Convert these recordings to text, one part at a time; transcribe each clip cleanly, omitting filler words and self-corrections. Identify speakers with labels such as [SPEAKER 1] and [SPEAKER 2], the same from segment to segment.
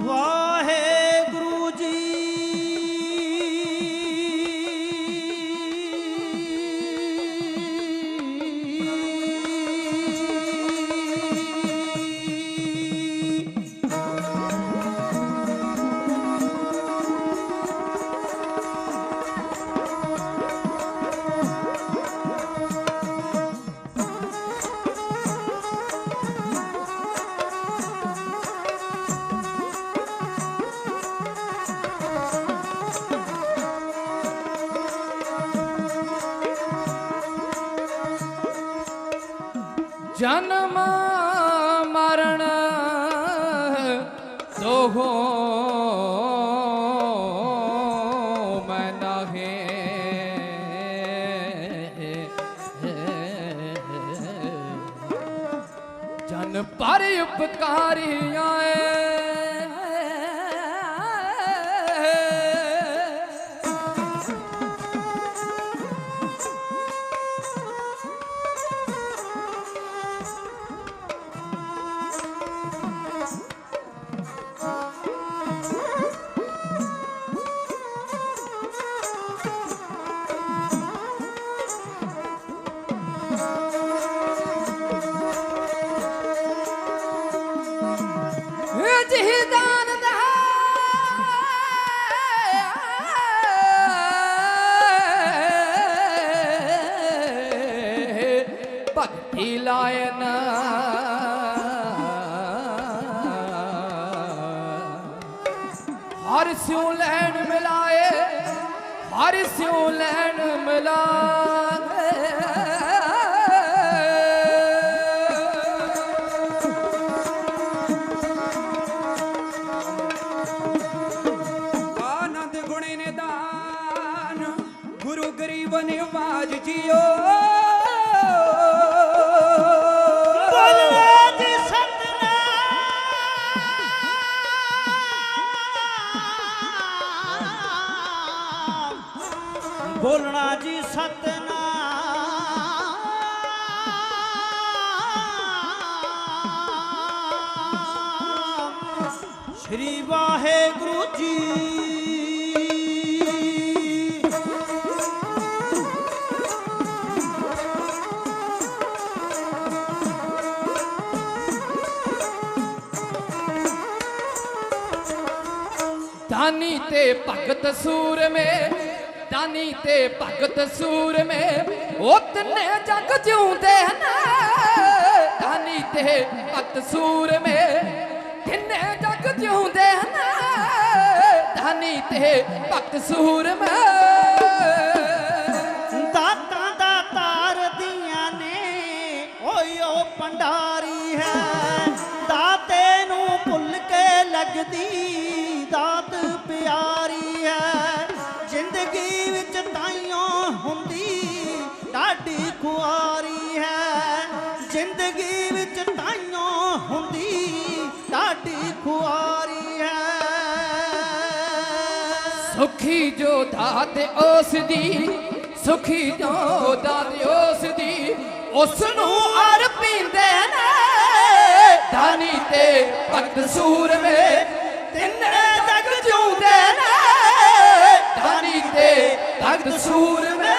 [SPEAKER 1] ਵਾਹਿਗੁਰੂ ਜੀ। जन्म मरण दोहो मैं नाहे, जन पर उपकारी आए। भक्ति लायन हर स्यों लैन मिलाए, हर स्यों लैन मिलाए।
[SPEAKER 2] आनंद गुण निदान गुरु गरीब निवाज जियो।
[SPEAKER 1] बोलना जी सतनाम, श्री वाहेगुरु जी।
[SPEAKER 2] दानी ते भगत सूर में, दानी ते भगत सूर में उतने जग जिउंदे न। दानी ते भगत सूर में किन्ने जग जिउंदे न। दानी ते भगत सूर में
[SPEAKER 1] दाता दातार दियां ने ओयो भंडारी है। दाते नू भुल के लगदी दात प्यारी है। जिंदगी विच ताइयों हुंदी डाडी खुआरी है। जिंदगी विच ताइयों हुंदी डाडी खुआरी है।
[SPEAKER 2] सुखी जो दात उस दी, सुखी जो दात उस दी, उसनू अर पींदे ने। दानी ते भगत सूर में तिन्ने जग जिउंदे ने। दानी ते भगत सूर में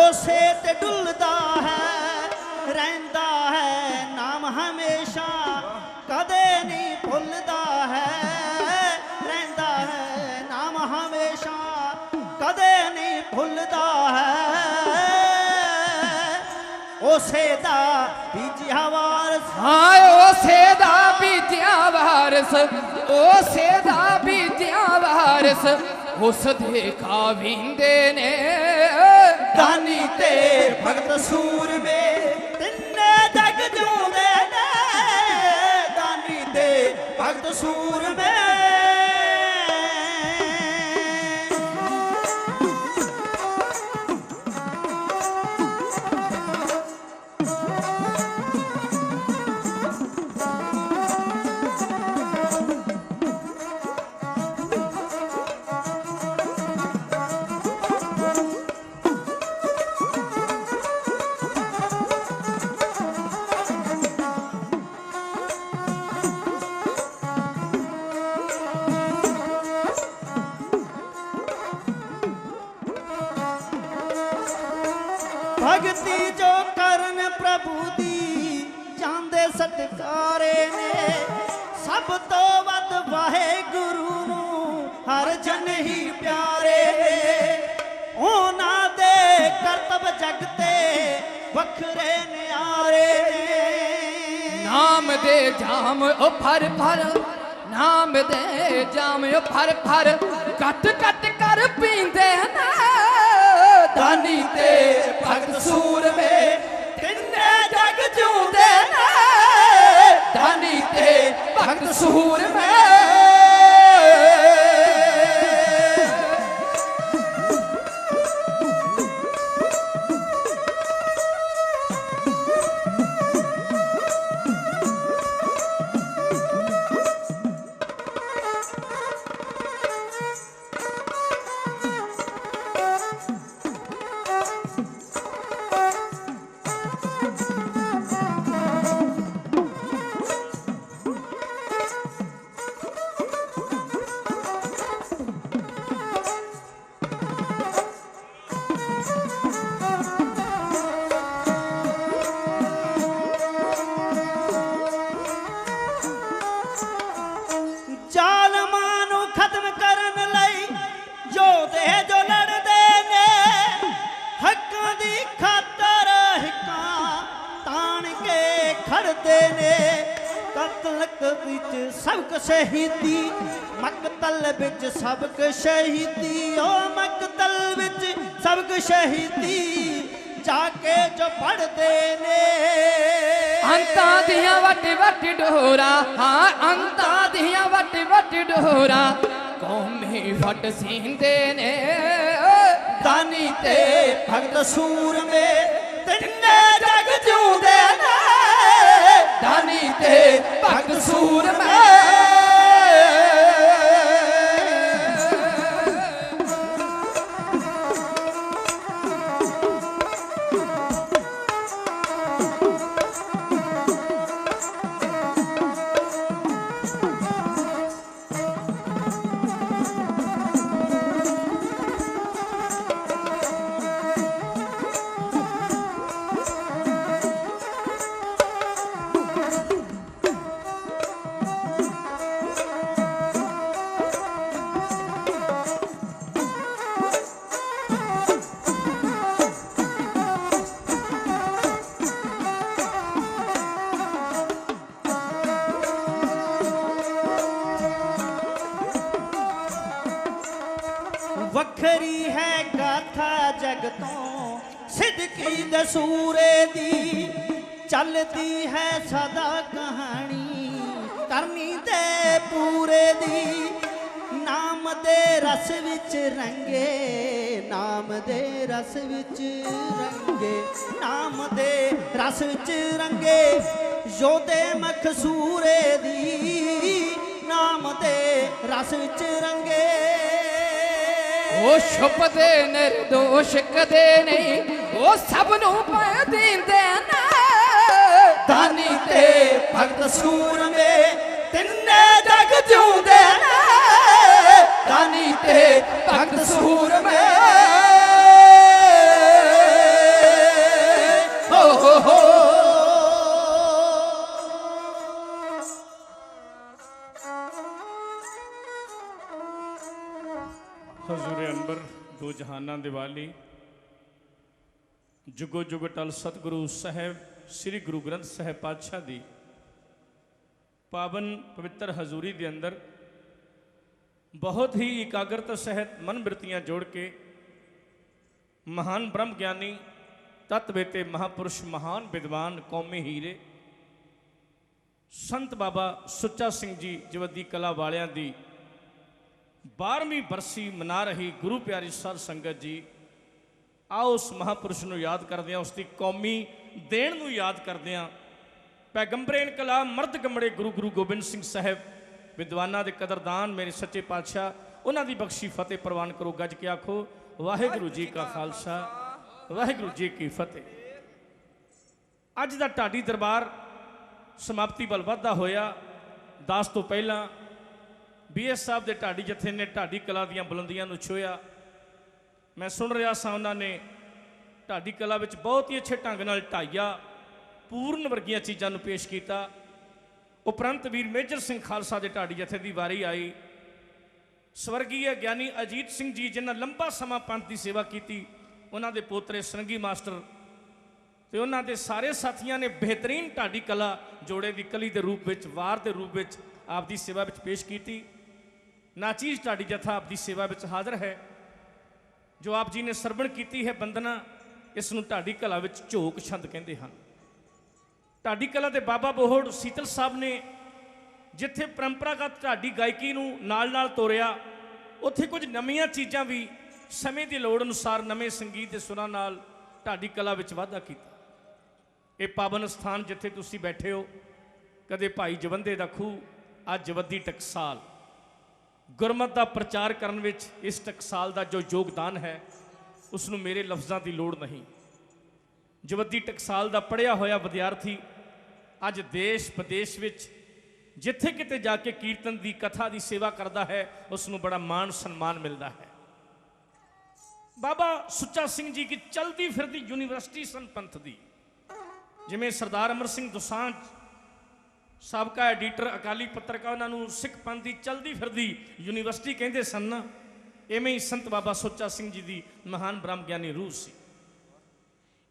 [SPEAKER 1] ਉਸੇ ਤੇ ਡੁੱਲਦਾ ਹੈ ਰਹਿੰਦਾ ਹੈ ਨਾਮ ਹਮੇਸ਼ਾ ਕਦੇ ਨਹੀਂ ਭੁੱਲਦਾ ਹੈ ਰਹਿੰਦਾ ਹੈ ਨਾਮ ਹਮੇਸ਼ਾ ਕਦੇ ਨਹੀਂ ਭੁੱਲਦਾ ਹੈ ਉਸੇ ਦਾ ਬੀਜਿਆ ਵਾਰਸ
[SPEAKER 2] ਹਾਂ ਉਸੇ ਦਾ ਬੀਜਿਆ ਵਾਰਸ ਉਸੇ ਦਾ ਬੀਜਿਆ ਵਾਰਸ ਉਸ ਦੇ ਖਾਵਿੰਦੇ ਨੇ
[SPEAKER 1] ਦਾਨੀ ਤੇ ਭਗਤ ਸੂਰਮੇ ਤਿੰਨੇ ਜਗ ਜਿਉਂਦੇ ਨੇ ਦਾਨੀ ਤੇ ਭਗਤ ਸੂਰਮੇ ਭਗਤੀ ਜੋ ਕਰਨ ਪ੍ਰਭੂ ਦੀ ਜਾਂਦੇ ਸਤਕਾਰੇ ਨੇ ਸਭ ਤੋਂ ਵੱਧ ਵਾਹਿਗੁਰੂ ਨੂੰ ਹਰ ਜਨ ਹੀ ਪਿਆਰੇ ਨੇ ਉਹਨਾਂ ਦੇ ਕਰਤੱਵ ਜਗ ਤੇ ਵੱਖਰੇ ਨਿਆਰੇ ਨੇ
[SPEAKER 2] ਨਾਮ ਦੇ ਜਾਮ ਉਹ ਭਰ ਭਰ ਨਾਮ ਦੇ ਜਾਮ ਉਹ ਭਰ ਭਰ ਕੱਟ ਕੱਟ ਕਰ ਪੀਂਦੇ ਨੇ ਦਾਨੀ ਤੇ ਭਗਤ ਸੂਰਮੇ
[SPEAKER 1] ਤਿੰਨੇ ਜਗ ਜਿਉਂਦੇ ਨੇ
[SPEAKER 2] ਦਾਨੀ ਤੇ ਭਗਤ ਸੂਰਮੇ
[SPEAKER 1] ਜ਼ਾਲਮਾਂ ਨੂੰ ਖਤਮ ਕਰਨ ਲਈ ਯੋਧੇ ਜੋ ਲੜਦੇ ਨੇ ਹੱਕਾਂ ਦੀ ਖਾਤਰ ਹਿੱਕਾਂ ਤਾਣ ਕੇ ਖੜਦੇ ਨੇ ਕਤਲਕ ਵਿੱਚ ਸਬਕ ਸ਼ਹੀਦੀ ਮਕਤਲ ਵਿੱਚ ਸਬਕ ਸ਼ਹੀਦੀ ਓ ਮਕਤਲ ਵਿੱਚ ਸਬਕ ਸ਼ਹੀਦੀ ਜਾ ਕੇ ਜੋ ਪੜਦੇ ਨੇ
[SPEAKER 2] ਅੰਤਾਂ ਦੀਆਂ ਵੱਟ ਵੱਟ ਡੋਰਾ ਹਾਂ ਅੰਤਾਂ ਦੀਆਂ ਵੱਟ ਵੱਟ ਡੋਰਾ ਕੌਮੀ ਵੱਟ ਸੀਂਦੇ ਨੇ
[SPEAKER 1] ਦਾਨੀ ਤੇ ਭਗਤ ਸੂਰਮੇ ਤਿੰਨੇ ਜਗ ਜਿਉਂਦੇ ਨੇ
[SPEAKER 2] ਦਾਨੀ ਤੇ ਭਗਤ ਸੂਰਮੇ
[SPEAKER 1] ਵੱਖਰੀ ਹੈ ਗਾਥਾ ਜਗ ਤੋਂ ਸਿੱਧਕੀ ਦਸੂਰੇ ਦੀ ਚੱਲਦੀ ਹੈ ਸਦਾ ਕਹਾਣੀ ਕਰਨੀ ਤੇ ਪੂਰੇ ਦੀ ਨਾਮ ਦੇ ਰਸ ਵਿੱਚ ਰੰਗੇ ਨਾਮ ਦੇ ਰਸ ਵਿੱਚ ਰੰਗੇ ਨਾਮ ਦੇ ਰਸ ਵਿੱਚ ਰੰਗੇ ਯੋਧੇ ਮਖਸੂਰੇ ਦੀ ਨਾਮ ਦੇ ਰਸ ਵਿੱਚ ਰੰਗੇ
[SPEAKER 2] ਉਹ ਛੁਪਦੇ ਨਿਰਦੋਸ਼ ਕਦੇ ਨਹੀਂ ਉਹ ਸਭ ਨੂੰ ਪੈ ਦਿੰਦੇ ਨੇ
[SPEAKER 1] ਦਾਨੀ ਤੇ ਭਗਤ ਸੂਰਮੇ ਤਿੰਨੇ ਜਗ ਜਿਉਂਦੇ ਨੇ
[SPEAKER 2] ਦਾਨੀ ਤੇ ਭਗਤ ਸੂਰਮੇ
[SPEAKER 3] ਦਸੰਬਰ ਦੋ ਜਹਾਨਾਂ ਦੀਵਾਲੀ ਜੁਗੋ ਜੁਗ ਟਲ ਸਤਿਗੁਰੂ ਸਾਹਿਬ ਸ੍ਰੀ ਗੁਰੂ ਗ੍ਰੰਥ ਸਾਹਿਬ ਪਾਤਸ਼ਾਹ ਦੀ ਪਾਵਨ ਪਵਿੱਤਰ ਹਜ਼ੂਰੀ ਦੇ ਅੰਦਰ ਬਹੁਤ ਹੀ ਇਕਾਗਰਤਾ ਸਹਿਤ ਮਨ ਬਿਰਤੀਆਂ ਜੋੜ ਕੇ ਮਹਾਨ ਬ੍ਰਹਮ ਗਿਆਨੀ ਤਤਵੇਤੇ ਮਹਾਪੁਰਸ਼ ਮਹਾਨ ਵਿਦਵਾਨ ਕੌਮੀ ਹੀਰੇ ਸੰਤ ਬਾਬਾ ਸੁੱਚਾ ਸਿੰਘ ਜੀ ਜਵੱਦੀ ਕਲਾ ਵਾਲਿਆਂ ਦੀ 12ਵੀਂ ਬਰਸੀ ਮਨਾ ਰਹੀ ਗੁਰੂ ਪਿਆਰੀ ਸਾਧ ਸੰਗਤ ਜੀ, ਆਓ ਉਸ ਮਹਾਪੁਰਸ਼ ਨੂੰ ਯਾਦ ਕਰਦਿਆਂ ਉਸ ਦੀ ਕੌਮੀ ਦੇਣ ਨੂੰ ਯਾਦ ਕਰਦਿਆਂ ਪੈਗੰਬਰੇ ਇਨਕਲਾਬ ਮਰਦ ਗੰਮੜੇ ਗੁਰੂ ਗੋਬਿੰਦ ਸਿੰਘ ਸਾਹਿਬ ਵਿਦਵਾਨਾਂ ਦੇ ਕਦਰਦਾਨ ਮੇਰੇ ਸੱਚੇ ਪਾਤਸ਼ਾਹ ਉਹਨਾਂ ਦੀ ਬਖਸ਼ੀ ਫਤਿਹ ਪ੍ਰਵਾਨ ਕਰੋ। ਗੱਜ ਕੇ ਆਖੋ ਵਾਹਿਗੁਰੂ ਜੀ ਕਾ ਖਾਲਸਾ ਵਾਹਿਗੁਰੂ ਜੀ ਕੀ ਫਤਿਹ। ਅੱਜ ਦਾ ਢਾਡੀ ਦਰਬਾਰ ਸਮਾਪਤੀ ਵੱਲ ਵਧਦਾ ਹੋਇਆ 10 ਤੋਂ ਪਹਿਲਾਂ BS ਸਾਹਿਬ ਦੇ ਢਾਡੀ ਜਥੇ ਨੇ ਢਾਡੀ ਕਲਾ ਦੀਆਂ ਬੁਲੰਦੀਆਂ ਨੂੰ ਛੋਇਆ। ਮੈਂ ਸੁਣ ਰਿਹਾ ਸਾਂ ਉਹਨਾਂ ਨੇ ਢਾਡੀ ਕਲਾ ਵਿੱਚ ਬਹੁਤ ਹੀ ਅੱਛੇ ਢੰਗ ਨਾਲ ਢਾਈਆ ਪੂਰਨ ਵਰਗੀਆਂ ਚੀਜ਼ਾਂ ਨੂੰ ਪੇਸ਼ ਕੀਤਾ। ਉਪਰੰਤ ਵੀਰ ਮੇਜਰ ਸਿੰਘ ਖਾਲਸਾ ਦੇ ਢਾਡੀ ਜਥੇ ਦੀ ਵਾਰੀ ਆਈ। ਸਵਰਗੀ ਗਿਆਨੀ ਅਜੀਤ ਸਿੰਘ ਜੀ ਜਿਨ੍ਹਾਂ ਲੰਬਾ ਸਮਾਂ ਪੰਥ ਦੀ ਸੇਵਾ ਕੀਤੀ, ਉਹਨਾਂ ਦੇ ਪੋਤਰੇ ਸਰੰਗੀ ਮਾਸਟਰ ਤੇ ਉਹਨਾਂ ਦੇ ਸਾਰੇ ਸਾਥੀਆਂ ਨੇ ਬਿਹਤਰੀਨ ਢਾਡੀ ਕਲਾ ਜੋੜੇ ਦੀ ਕਲੀ ਦੇ ਰੂਪ ਵਿੱਚ ਵਾਰ ਦੇ ਰੂਪ ਵਿੱਚ ਆਪ ਦੀ ਸੇਵਾ ਵਿੱਚ ਪੇਸ਼ ਕੀਤੀ। ਨਾਚੀਜ਼ ਢਾਡੀ ਜਥਾ ਆਪ ਦੀ ਸੇਵਾ ਵਿੱਚ ਹਾਜ਼ਰ ਹੈ। ਜੋ ਆਪ ਜੀ ਨੇ ਸਰਵਣ ਕੀਤੀ ਹੈ ਬੰਦਨਾ, ਇਸ ਨੂੰ ਢਾਡੀ ਕਲਾ ਵਿੱਚ ਝੋਕ ਛੰਦ ਕਹਿੰਦੇ ਹਨ। ਢਾਡੀ ਕਲਾ ਦੇ ਬਾਬਾ ਬੋਹੜ ਸੀਤਲ ਸਾਹਿਬ ਨੇ ਜਿੱਥੇ ਪਰੰਪਰਾਗਤ ਢਾਡੀ ਗਾਇਕੀ ਨੂੰ ਨਾਲ ਤੋਰਿਆ, ਉੱਥੇ ਕੁਝ ਨਵੀਆਂ ਚੀਜ਼ਾਂ ਵੀ ਸਮੇਂ ਦੀ ਲੋੜ ਅਨੁਸਾਰ ਨਵੇਂ ਸੰਗੀਤ ਦੇ ਸੁਰਾਂ ਨਾਲ ਢਾਡੀ ਕਲਾ ਵਿੱਚ ਵਾਧਾ ਕੀਤਾ। ਇਹ ਪਾਵਨ ਸਥਾਨ ਜਿੱਥੇ ਤੁਸੀਂ ਬੈਠੇ ਹੋ, ਕਦੇ ਭਾਈ ਜਵੰਦੇ ਦਾ ਖੂਹ, ਅੱਜ ਜਵੱਦੀ ਟਕਸਾਲ, ਗੁਰਮਤ ਦਾ ਪ੍ਰਚਾਰ ਕਰਨ ਵਿੱਚ ਇਸ ਟਕਸਾਲ ਦਾ ਜੋ ਯੋਗਦਾਨ ਹੈ ਉਸ ਨੂੰ ਮੇਰੇ ਲਫ਼ਜ਼ਾਂ ਦੀ ਲੋੜ ਨਹੀਂ। ਜਵੱਦੀ ਟਕਸਾਲ ਦਾ ਪੜ੍ਹਿਆ ਹੋਇਆ ਵਿਦਿਆਰਥੀ ਅੱਜ ਦੇਸ਼ ਵਿਦੇਸ਼ ਵਿੱਚ ਜਿੱਥੇ ਕਿਤੇ ਜਾ ਕੇ ਕੀਰਤਨ ਦੀ ਕਥਾ ਦੀ ਸੇਵਾ ਕਰਦਾ ਹੈ, ਉਸ ਨੂੰ ਬੜਾ ਮਾਣ ਸਨਮਾਨ ਮਿਲਦਾ ਹੈ। ਬਾਬਾ ਸੁੱਚਾ ਸਿੰਘ ਜੀ ਕੀ ਚਲਦੀ ਫਿਰਦੀ ਯੂਨੀਵਰਸਿਟੀ ਸਨ ਪੰਥ ਦੀ। ਜਿਵੇਂ ਸਰਦਾਰ ਅਮਰ ਸਿੰਘ ਦੋਸਾਂਝ ਸਾਬਕਾ ਐਡੀਟਰ ਅਕਾਲੀ ਪੱਤਰਕਾਰ ਉਹਨਾਂ ਨੂੰ ਸਿੱਖ ਪੰਥ ਦੀ ਚਲਦੀ ਫਿਰਦੀ ਯੂਨੀਵਰਸਿਟੀ ਕਹਿੰਦੇ ਸਨ ਨਾ, ਐਵੇਂ ਹੀ ਸੰਤ ਬਾਬਾ ਸੁੱਚਾ ਸਿੰਘ ਜੀ ਦੀ ਮਹਾਨ ਬ੍ਰਹਮ ਗਿਆਨੀ ਰੂਹ ਸੀ।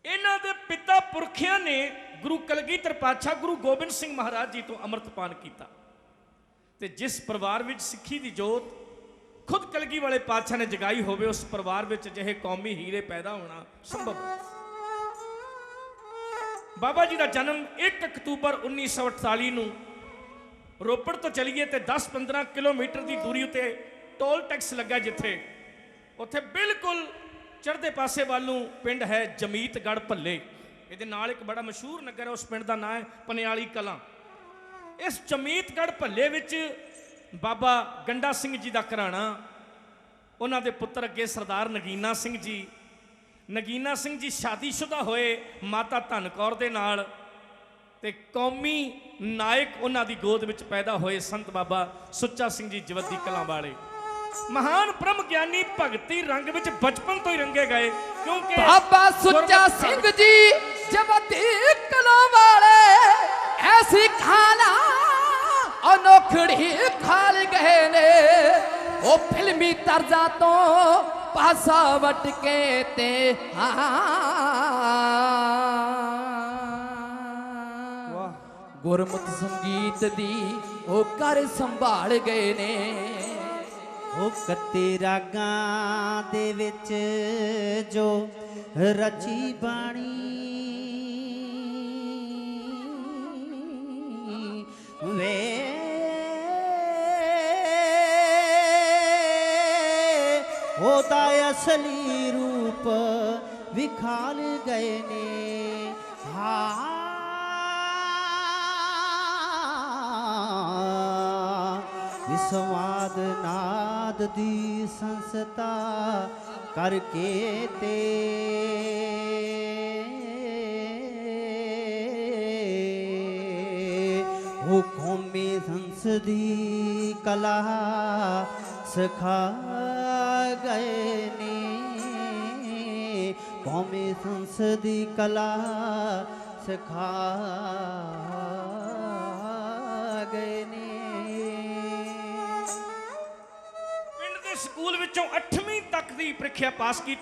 [SPEAKER 3] ਇਹਨਾਂ ਦੇ ਪਿਤਾ ਪੁਰਖਿਆਂ ਨੇ ਗੁਰੂ ਕਲਗੀਧਰ ਪਾਤਸ਼ਾਹ ਗੁਰੂ ਗੋਬਿੰਦ ਸਿੰਘ ਮਹਾਰਾਜ ਜੀ ਤੋਂ ਅੰਮ੍ਰਿਤਪਾਨ ਕੀਤਾ ਤੇ ਜਿਸ ਪਰਿਵਾਰ ਵਿੱਚ ਸਿੱਖੀ ਦੀ ਜੋਤ ਖੁਦ ਕਲਗੀ ਵਾਲੇ ਪਾਤਸ਼ਾਹ ਨੇ ਜਗਾਈ ਹੋਵੇ, ਉਸ ਪਰਿਵਾਰ ਵਿੱਚ ਅਜਿਹੇ ਕੌਮੀ ਹੀਰੇ ਪੈਦਾ ਹੋਣਾ ਸੰਭਵ। ਬਾਬਾ ਜੀ ਦਾ ਜਨਮ 1 ਅਕਤੂਬਰ 1948 ਨੂੰ ਰੋਪੜ ਤੋਂ ਚਲੀਏ ਤੇ 10-15 ਕਿਲੋਮੀਟਰ ਦੀ ਦੂਰੀ ਉਤੇ ਟੋਲ ਟੈਕਸ ਲੱਗਾ, ਜਿੱਥੇ ਉੱਥੇ ਬਿਲਕੁਲ ਚੜ੍ਹਦੇ ਪਾਸੇ ਵੱਲ ਨੂੰ ਪਿੰਡ ਹੈ ਜਮੀਤਗੜ੍ਹ ਭੱਲੇ। ਇਹਦੇ ਨਾਲ ਇੱਕ ਬੜਾ ਮਸ਼ਹੂਰ ਨਗਰ ਹੈ, ਉਸ ਪਿੰਡ ਦਾ ਨਾਂ ਹੈ ਪਨਿਆਲੀ ਕਲਾਂ। ਇਸ ਜਮੀਤਗੜ੍ਹ ਭੱਲੇ ਵਿੱਚ ਬਾਬਾ ਗੰਡਾ ਸਿੰਘ ਜੀ ਦਾ ਘਰਾਣਾ, ਉਹਨਾਂ ਦੇ ਪੁੱਤਰ ਅੱਗੇ ਸਰਦਾਰ ਨਗੀਨਾ ਸਿੰਘ ਜੀ। ਨਗੀਨਾ ਸਿੰਘ ਜੀ ਸ਼ਾਦੀशुदा ਹੋਏ ਮਾਤਾ ਧਨ ਕੌਰ ਦੇ ਨਾਲ ਤੇ ਕੌਮੀ ਨਾਇਕ ਉਹਨਾਂ ਦੀ ਗੋਦ ਵਿੱਚ ਪੈਦਾ ਹੋਏ ਸੰਤ ਬਾਬਾ ਸੁੱਚਾ ਸਿੰਘ ਜੀ ਜਵੱਦੀ ਕਲਾਂ ਵਾਲੇ। ਮਹਾਨ ਬ੍ਰਹਮ ਗਿਆਨੀ ਭਗਤੀ ਰੰਗ ਵਿੱਚ ਬਚਪਨ ਤੋਂ ਹੀ ਰੰਗੇ ਗਏ, ਕਿਉਂਕਿ
[SPEAKER 2] ਬਾਬਾ ਸੁੱਚਾ ਸਿੰਘ ਜੀ ਜਵੱਦੀ ਕਲਾਂ ਵਾਲੇ ਐਸੀ ਖਾਨਾ ਅਨੋਖੜੀ ਖਾਲ ਗਏ ਨੇ। ਉਹ ਫਿਲਮੀ ਤਰਜ਼ਾਂ ਤੋਂ ਪਾਸਾ ਵਟ ਕੇ ਤੇ ਗੁਰਮਤਿ ਸੰਗੀਤ ਦੀ ਉਹ ਕਰ ਸੰਭਾਲ ਗਏ ਨੇ।
[SPEAKER 1] ਉਹ ਕੱਤੇ ਰਾਗਾਂ ਦੇ ਵਿੱਚ ਜੋ ਰਚੀ ਬਾਣੀ ਵੇ ਉਹਦਾ ਅਸਲੀ ਰੂਪ ਵਿਖਾਲ ਗਏ ਨੇ। ਵਿਸਵਾਦ ਨਾਦ ਦੀ ਸੰਸਤਾ ਕਰਕੇ ਤੇ ਉਹ ਕੌਮੀ ਸੰਸਦੀ ਕਲਾ ਸਿਖਾ ਗਏ ਨੇ। ਕੌਮੀ ਸੰਸਦੀ ਕਲਾ ਸਿਖਾ ਗਏ ਨੇ।
[SPEAKER 3] ਪਿੰਡ ਦੇ ਸਕੂਲ ਵਿੱਚੋਂ 8ਵੀਂ तक की ਪ੍ਰੀਖਿਆ पास की।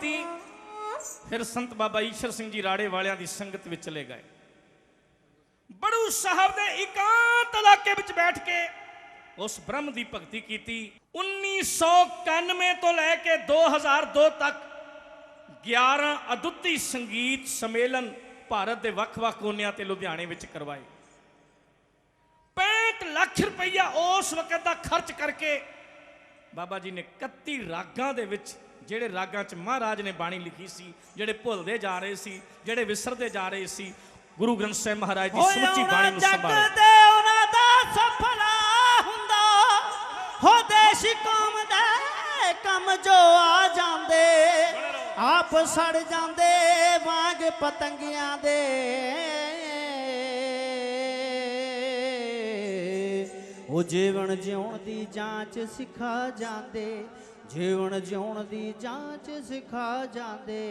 [SPEAKER 3] फिर संत बाबा ईश्वर सिंह जी राड़े वालियां दी संगत विच चले गए। बड़ू साहब ने एकांत इलाके विच बैठ के उस ब्रह्म की भगती की। 1991 तो लैके 2002 तक 11 अदुੱਤੀ संगीत सम्मेलन भारत के ਵੱਖ-ਵੱਖ कोनियां ते लुधियाने विच करवाए। 65 लाख रुपया उस वक्त का खर्च करके बाबा जी ने 31 रागां दे विच, ਜਿਹੜੇ ਰਾਗਾਂ 'ਚ ਮਹਾਰਾਜ ਨੇ ਬਾਣੀ ਲਿਖੀ ਸੀ, ਜਿਹੜੇ ਭੁੱਲਦੇ ਜਾ ਰਹੇ ਸੀ, ਜਿਹੜੇ ਵਿਸਰਦੇ ਜਾ ਰਹੇ ਸੀ, ਗੁਰੂ ਗ੍ਰੰਥ ਸਾਹਿਬ ਮਹਾਰਾਜ ਦੀ ਸਮੁੱਚੀ ਬਾਣੀ ਨੂੰ ਸੰਭਾਲਿਆ।
[SPEAKER 1] ਤੇ ਉਹਨਾਂ ਦਾ ਸਫਲਾ ਹੁੰਦਾ ਹੋ ਦੇਸ਼ ਕੌਮ ਦੇ ਕੰਮ ਜੋ ਆ ਜਾਂਦੇ ਆਪ ਸੜ ਜਾਂਦੇ ਵਾਂਗ ਪਤੰਗਿਆਂ ਦੇ। ਉਹ ਜੀਵਨ ਜਿਉਣ ਦੀ ਜਾਂਚ ਸਿਖਾ ਜਾਂਦੇ, ਜੀਵਨ ਜਿਉਣ ਦੀ ਜਾਂਚ ਸਿਖਾ ਜਾਂਦੇ।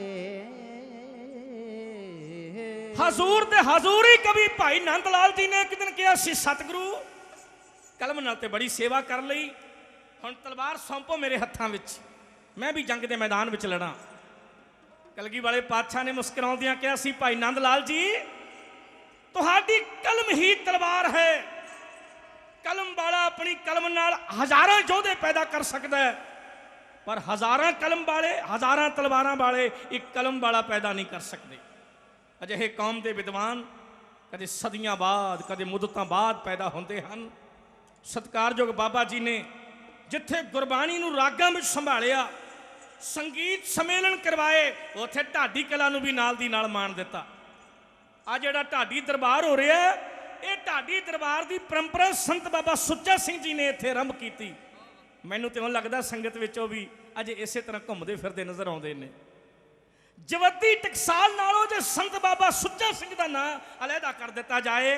[SPEAKER 3] ਹਜ਼ੂਰ ਤੇ ਹਜ਼ੂਰੀ ਕਵੀ ਭਾਈ ਨੰਦ ਲਾਲ ਜੀ ਨੇ ਇੱਕ ਦਿਨ ਕਿਹਾ ਸੀ, ਸਤਿਗੁਰੂ ਕਲਮ ਨਾਲ ਤੇ ਬੜੀ ਸੇਵਾ ਕਰ ਲਈ, ਹੁਣ ਤਲਵਾਰ ਸੌਂਪੋ ਮੇਰੇ ਹੱਥਾਂ ਵਿੱਚ, ਮੈਂ ਵੀ ਜੰਗ ਦੇ ਮੈਦਾਨ ਵਿੱਚ ਲੜਾਂ। ਕਲਗੀ ਵਾਲੇ ਪਾਤਸ਼ਾਹ ਨੇ ਮੁਸਕਰਾਉਂਦਿਆਂ ਕਿਹਾ ਸੀ, ਭਾਈ ਨੰਦ ਲਾਲ ਜੀ ਤੁਹਾਡੀ ਕਲਮ ਹੀ ਤਲਵਾਰ ਹੈ। ਕਲਮ ਵਾਲਾ ਆਪਣੀ ਕਲਮ ਨਾਲ ਹਜ਼ਾਰਾਂ ਯੋਧੇ ਪੈਦਾ ਕਰ ਸਕਦਾ ਹੈ, पर हज़ारां कलम वाले, हज़ारां तलवारां वाले एक कलम वाला पैदा नहीं कर सकते। अजिहे कौम के विद्वान कदे सदियां बाद, कदे मुद्दतां बाद पैदा होंदे हन। सत्कारयोग बाबा जी ने जिथे गुरबाणी नूं रागां विच संभालिया, संगीत सम्मेलन करवाए, उत्थे ढाडी कला नूं भी नाल दी नाल मान दिता। आ जिहड़ा ढाडी दरबार हो रहा है, ये ढाडी दरबार की परंपरा संत बाबा सुच्चा सिंह जी ने इत्थे आरंभ की। मैनू तो लगता संगत विचों भी अजे इस तरह घूमते फिरते नज़र आते हैं। जवद्दी टकसाल नालों जे संत बाबा सुच्चा सिंह का नाम अलहदा कर दिता जाए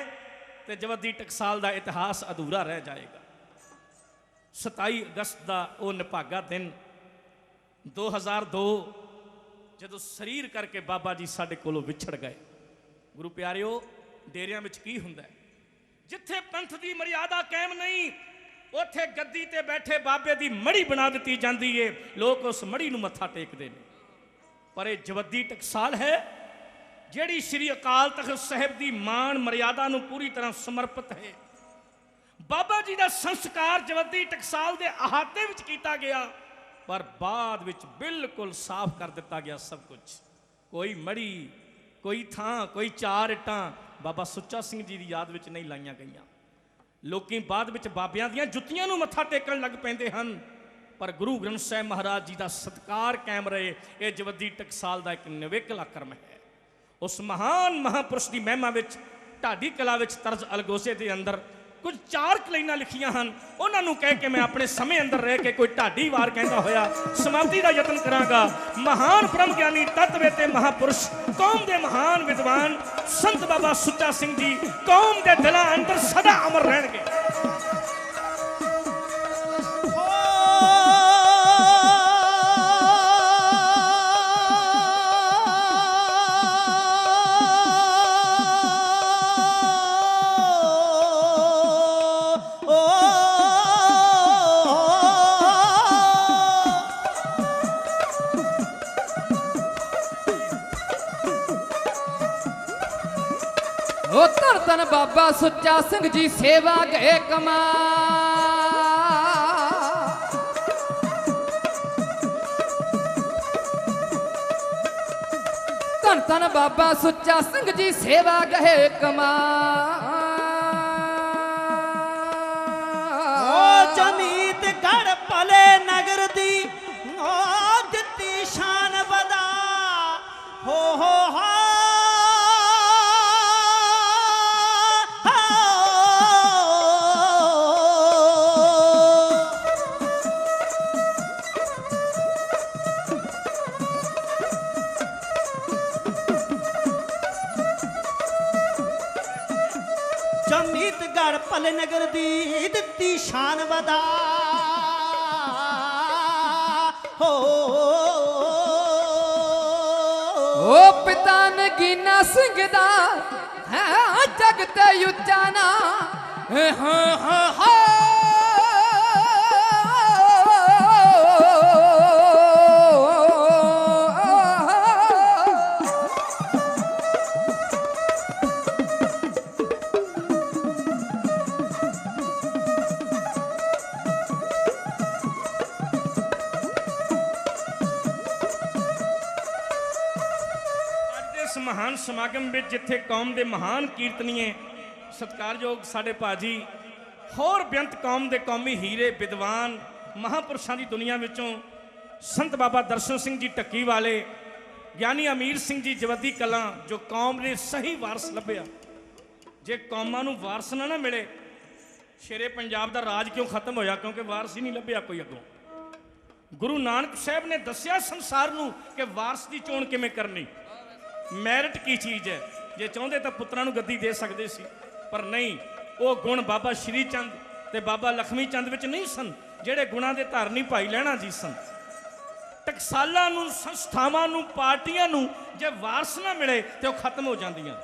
[SPEAKER 3] तो जवद्दी टकसाल का इतिहास अधूरा रह जाएगा। 27 अगस्त का वो निभागा दिन 2002 जदों शरीर करके बाबा जी साडे कोलों विछड़ गए। गुरु प्यारिओ, डेरियां विच की हुंदा है, जिथे पंथ की मर्यादा कायम नहीं, उत्थे गद्दी ते बैठे बाबे की मड़ी बना दी जाती है, लोग उस मड़ी नूं मत्था टेकते हैं। पर यह जवद्दी टकसाल है जिहड़ी श्री अकाल तख्त साहिब की मान मर्यादा नूं पूरी तरह समर्पित है। बाबा जी का संस्कार जवद्दी टकसाल के अहाते विच कीता गया, पर बाद विच बिल्कुल साफ कर दिता गया सब कुछ। कोई मड़ी, कोई थां, कोई 4 इट्टां बाबा सुच्चा सिंह जी की याद विच नहीं लाइया गई। लोकी बाद विच बाबियां दियां जुत्तियां नूं मत्था टेकण लग पैंदे हन, पर गुरु ग्रंथ साहिब महाराज जी का सत्कार कायम रहे। ये जवद्दी टकसाल का एक निवेकला कर्म है। उस महान महापुरुष की महिमा विच ढाडी कला विच तर्ज अलगोजे के अंदर कुछ 4 कलाइनां लिखियां हन। उन्होंने कह के मैं अपने समय अंदर रह के कोई ढाडी वार कहता होया समाप्ति का यत्न करांगा। महान ब्रह्म ज्ञानी तत्ववेते महापुरुष, कौम के महान विद्वान संत बाबा सुच्चा सिंह जी कौम के दिलों अंदर सदा अमर रहणगे।
[SPEAKER 2] ओ धन धन बाबा सुच्चा सिंह जी सेवा गए कमा। धन धन बाबा सुच्चा सिंह जी सेवा गए कमा।
[SPEAKER 1] जमीत गढ़ पले नगर दी ओ दित्ती शान बदा हो जमीतगढ़ पल नगर दी दित्ती शान वदा हो।
[SPEAKER 2] ओ पिता नगीना सिंह दा है जगते उच्चा ना
[SPEAKER 3] ਸਨਮਾਨ ਸਮਾਗਮ ਵਿੱਚ ਜਿੱਥੇ ਕੌਮ ਦੇ ਮਹਾਨ ਕੀਰਤਨੀਏ ਸਤਿਕਾਰਯੋਗ ਸਾਡੇ ਭਾਜੀ ਹੋਰ ਬੇਅੰਤ ਕੌਮ ਦੇ ਕੌਮੀ ਹੀਰੇ ਵਿਦਵਾਨ ਮਹਾਂਪੁਰਸ਼ਾਂ ਦੀ ਦੁਨੀਆ ਵਿੱਚੋਂ ਸੰਤ ਬਾਬਾ ਦਰਸ਼ਨ ਸਿੰਘ ਜੀ ਢੱਕੀ ਵਾਲੇ, ਗਿਆਨੀ ਅਮੀਰ ਸਿੰਘ ਜੀ ਜਵੱਦੀ ਕਲਾਂ, ਜੋ ਕੌਮ ਨੇ ਸਹੀ ਵਾਰਸ ਲੱਭਿਆ। ਜੇ ਕੌਮਾਂ ਨੂੰ ਵਾਰਸ ਨਾ ਮਿਲੇ, ਸ਼ੇਰੇ ਪੰਜਾਬ ਦਾ ਰਾਜ ਕਿਉਂ ਖਤਮ ਹੋਇਆ? ਕਿਉਂਕਿ ਵਾਰਸ ਹੀ ਨਹੀਂ ਲੱਭਿਆ ਕੋਈ ਅੱਗੋਂ। ਗੁਰੂ ਨਾਨਕ ਸਾਹਿਬ ਨੇ ਦੱਸਿਆ ਸੰਸਾਰ ਨੂੰ ਕਿ ਵਾਰਸ ਦੀ ਚੋਣ ਕਿਵੇਂ ਕਰਨੀ, ਮੈਰਿਟ ਕੀ ਚੀਜ਼ ਹੈ। ਜੇ ਚਾਹੁੰਦੇ ਤਾਂ ਪੁੱਤਰਾਂ ਨੂੰ ਗੱਦੀ ਦੇ ਸਕਦੇ ਸੀ, ਪਰ ਨਹੀਂ। ਉਹ ਗੁਣ ਬਾਬਾ ਸ਼੍ਰੀ ਚੰਦ ਤੇ ਬਾਬਾ ਲਖਮੀ ਚੰਦ ਵਿੱਚ ਨਹੀਂ ਸਨ, ਜਿਹੜੇ ਗੁਣਾਂ ਦੇ ਧਾਰਨੀ ਭਾਈ ਲਹਿਣਾ ਜੀ ਸਨ। ਟਕਸਾਲਾਂ ਨੂੰ, ਸੰਸਥਾਵਾਂ ਨੂੰ, ਪਾਰਟੀਆਂ ਨੂੰ ਜੇ ਵਾਰਸ ਨਾ ਮਿਲੇ ਤੇ ਉਹ ਖਤਮ ਹੋ ਜਾਂਦੀਆਂ।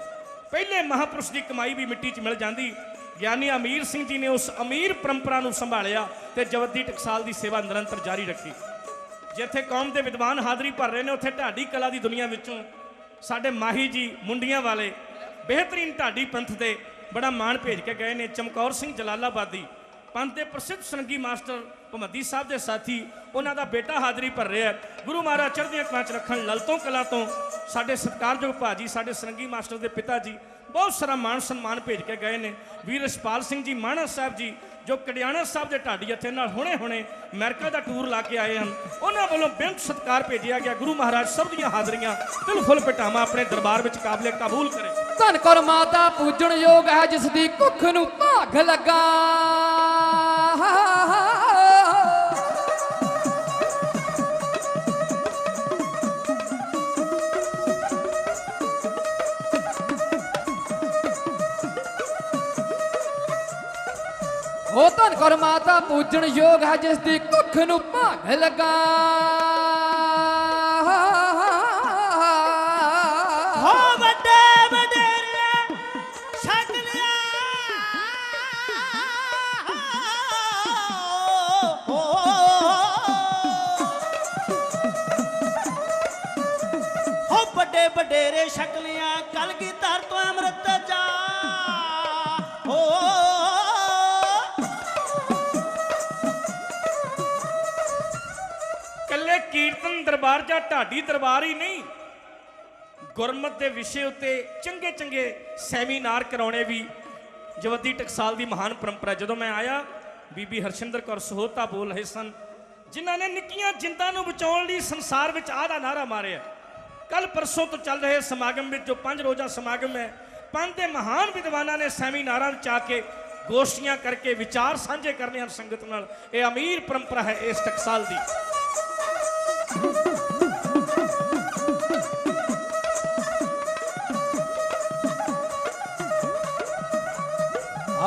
[SPEAKER 3] ਪਹਿਲੇ ਮਹਾਂਪੁਰਸ਼ ਦੀ ਕਮਾਈ ਵੀ ਮਿੱਟੀ 'ਚ ਮਿਲ ਜਾਂਦੀ। ਗਿਆਨੀ ਅਮੀਰ ਸਿੰਘ ਜੀ ਨੇ ਉਸ ਅਮੀਰ ਪਰੰਪਰਾ ਨੂੰ ਸੰਭਾਲਿਆ ਤੇ ਜਵੱਦੀ ਟਕਸਾਲ ਦੀ ਸੇਵਾ ਨਿਰੰਤਰ ਜਾਰੀ ਰੱਖੀ। ਜਿੱਥੇ ਕੌਮ ਦੇ ਵਿਦਵਾਨ ਹਾਜ਼ਰੀ ਭਰ ਰਹੇ ਨੇ, ਉੱਥੇ ਢਾਡੀ ਕਲਾ ਦੀ ਦੁਨੀਆ ਵਿੱਚੋਂ ਸਾਡੇ ਮਾਹੀ ਜੀ ਮੁੰਡੀਆਂ ਵਾਲੇ ਬਿਹਤਰੀਨ ਢਾਡੀ ਪੰਥ ਦੇ ਬੜਾ ਮਾਣ ਭੇਜ ਕੇ ਗਏ ਨੇ। ਚਮਕੌਰ ਸਿੰਘ ਜਲਾਲਾਬਾਦੀ ਪੰਥ ਦੇ ਪ੍ਰਸਿੱਧ ਸੰਗੀ ਮਾਸਟਰ ਭਮੱਦੀ ਸਾਹਿਬ ਦੇ ਸਾਥੀ, ਉਹਨਾਂ ਦਾ ਬੇਟਾ ਹਾਜ਼ਰੀ ਭਰ ਰਿਹਾ। ਗੁਰੂ ਮਹਾਰਾਜ ਚੜ੍ਹਦੀਆਂ ਕਲਾਂ 'ਚ ਰੱਖਣ। ਲਲਤੋਂ ਕਲਾਂ ਤੋਂ ਸਾਡੇ ਸਤਿਕਾਰਯੋਗ ਭਾਜੀ, ਸਾਡੇ ਸੰਗੀ ਮਾਸਟਰ ਦੇ ਪਿਤਾ ਜੀ ਬਹੁਤ ਸਾਰਾ ਮਾਣ ਸਨਮਾਨ ਭੇਜ ਕੇ ਗਏ ਨੇ। ਵੀਰ ਰਛਪਾਲ ਸਿੰਘ ਜੀ ਮਾਣਾ ਸਾਹਿਬ ਜੀ, ਜੋ ਕੜਿਆਣਾ ਸਾਹਿਬ ਦੇ ਢਾਡੀ ਜਥੇ ਨਾਲ ਹੁਣੇ ਅਮਰੀਕਾ ਦਾ ਟੂਰ ਲਾ ਕੇ ਆਏ ਹਨ, ਉਹਨਾਂ ਵੱਲੋਂ ਬੇਅੰਤ ਸਤਿਕਾਰ ਭੇਜਿਆ ਗਿਆ। ਗੁਰੂ ਮਹਾਰਾਜ ਸਭ ਦੀਆਂ ਹਾਜ਼ਰੀਆਂ ਦਿਲ ਫੁੱਲ ਪਟਾਵਾਂ ਆਪਣੇ ਦਰਬਾਰ ਵਿੱਚ ਕਾਬਲੇ ਕਬੂਲ ਕਰੇ।
[SPEAKER 2] ਧੰਨ ਕਰ ਮਾਤਾ ਪੂਜਣ ਯੋਗ ਹੈ, ਜਿਸ ਦੀ ਕੁੱਖ ਨੂੰ ਭਾਗ ਲੱਗਾ। ਉਹ ਧੰਨ ਕਰ ਮਾਤਾ ਪੂਜਣ ਯੋਗ ਹੈ, ਜਿਸ ਦੀ ਕੁੱਖ ਨੂੰ ਭਾਗ ਲੱਗਾ।
[SPEAKER 1] ਹੋ ਵੱਡੇ ਵਡੇਰੇ ਛਕ ਲਿਆ, ਹੋ ਵੱਡੇ ਵਡੇਰੇ ਛਕ ਲਿਆ, ਕਲਗੀਧਰ ਤੋਂ ਅੰਮ੍ਰਿਤ ਜਾ।
[SPEAKER 3] ਕੱਲੇ ਕੀਰਤਨ ਦਰਬਾਰ ਜਾਂ ਢਾਡੀ ਦਰਬਾਰ ਹੀ ਨਹੀਂ, ਗੁਰਮਤ ਦੇ ਵਿਸ਼ੇ ਉੱਤੇ ਚੰਗੇ ਸੈਮੀਨਾਰ ਕਰਾਉਣੇ ਵੀ ਜਵੱਦੀ ਟਕਸਾਲ ਦੀ ਮਹਾਨ ਪਰੰਪਰਾ। ਜਦੋਂ ਮੈਂ ਆਇਆ, ਬੀਬੀ ਹਰਸ਼ਿੰਦਰ ਕੌਰ ਸਹੋਤਾ ਬੋਲ ਰਹੇ ਸਨ, ਜਿਨ੍ਹਾਂ ਨੇ ਨਿੱਕੀਆਂ ਜਿੰਦਾਂ ਨੂੰ ਬਚਾਉਣ ਲਈ ਸੰਸਾਰ ਵਿੱਚ ਆਹ ਦਾ ਨਾਰਾ ਮਾਰਿਆ। ਕੱਲ ਪਰਸੋਂ ਤੋਂ ਚੱਲ ਰਹੇ ਸਮਾਗਮ ਵਿੱਚ, ਜੋ 5 ਰੋਜ਼ਾ ਸਮਾਗਮ ਹੈ, ਪੰਜ ਦੇ ਮਹਾਨ ਵਿਦਵਾਨਾਂ ਨੇ ਸੈਮੀਨਾਰਾਂ ਵਿੱਚ ਆ ਕੇ ਗੋਸ਼ਟੀਆਂ ਕਰਕੇ ਵਿਚਾਰ ਸਾਂਝੇ ਕਰਨੇ ਹਨ ਸੰਗਤ ਨਾਲ। ਇਹ ਅਮੀਰ ਪਰੰਪਰਾ ਹੈ ਇਸ ਟਕਸਾਲ ਦੀ।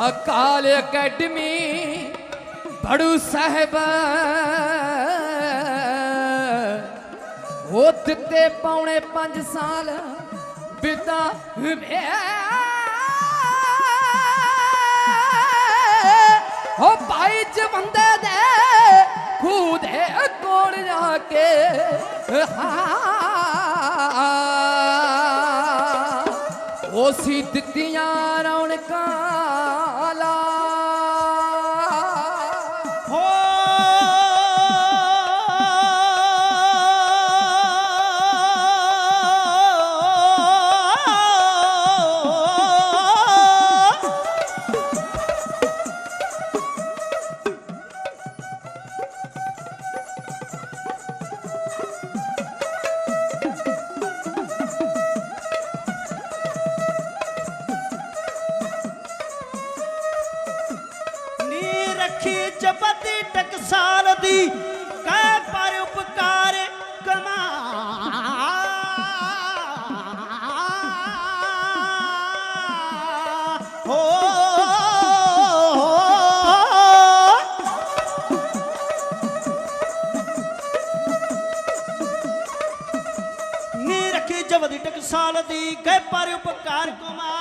[SPEAKER 2] ਅਕਾਲ ਅਕੈਡਮੀ ਬੜੂ ਸਾਹਿਬ ਉਹ ਦਿੱਤੇ ਪੌਣੇ 5 ਸਾਲ ਬਿਤਾ ਵੇ। ਉਹ ਭਾਈ ਜਵੰਦੇ ਦੇ ਖੂਹ ਦੇ ਕੋਲ ਜਾ ਕੇ ਉਹ ਸੀ ਦਿੱਤੀਆਂ ਰੌਣਕਾਂ ਲਾ।
[SPEAKER 1] ਰੱਖੀ ਜਵੱਦੀ ਟਕਸਾਲ ਦੀ ਕਹਿ ਪਰ ਉਪਕਾਰ ਕਮਾ। ਹੋ ਨੀ ਰੱਖੀ ਜਵੱਦੀ ਟਕਸਾਲ ਦੀ ਕਹਿ ਪਰ ਉਪਕਾਰ ਕਮਾ।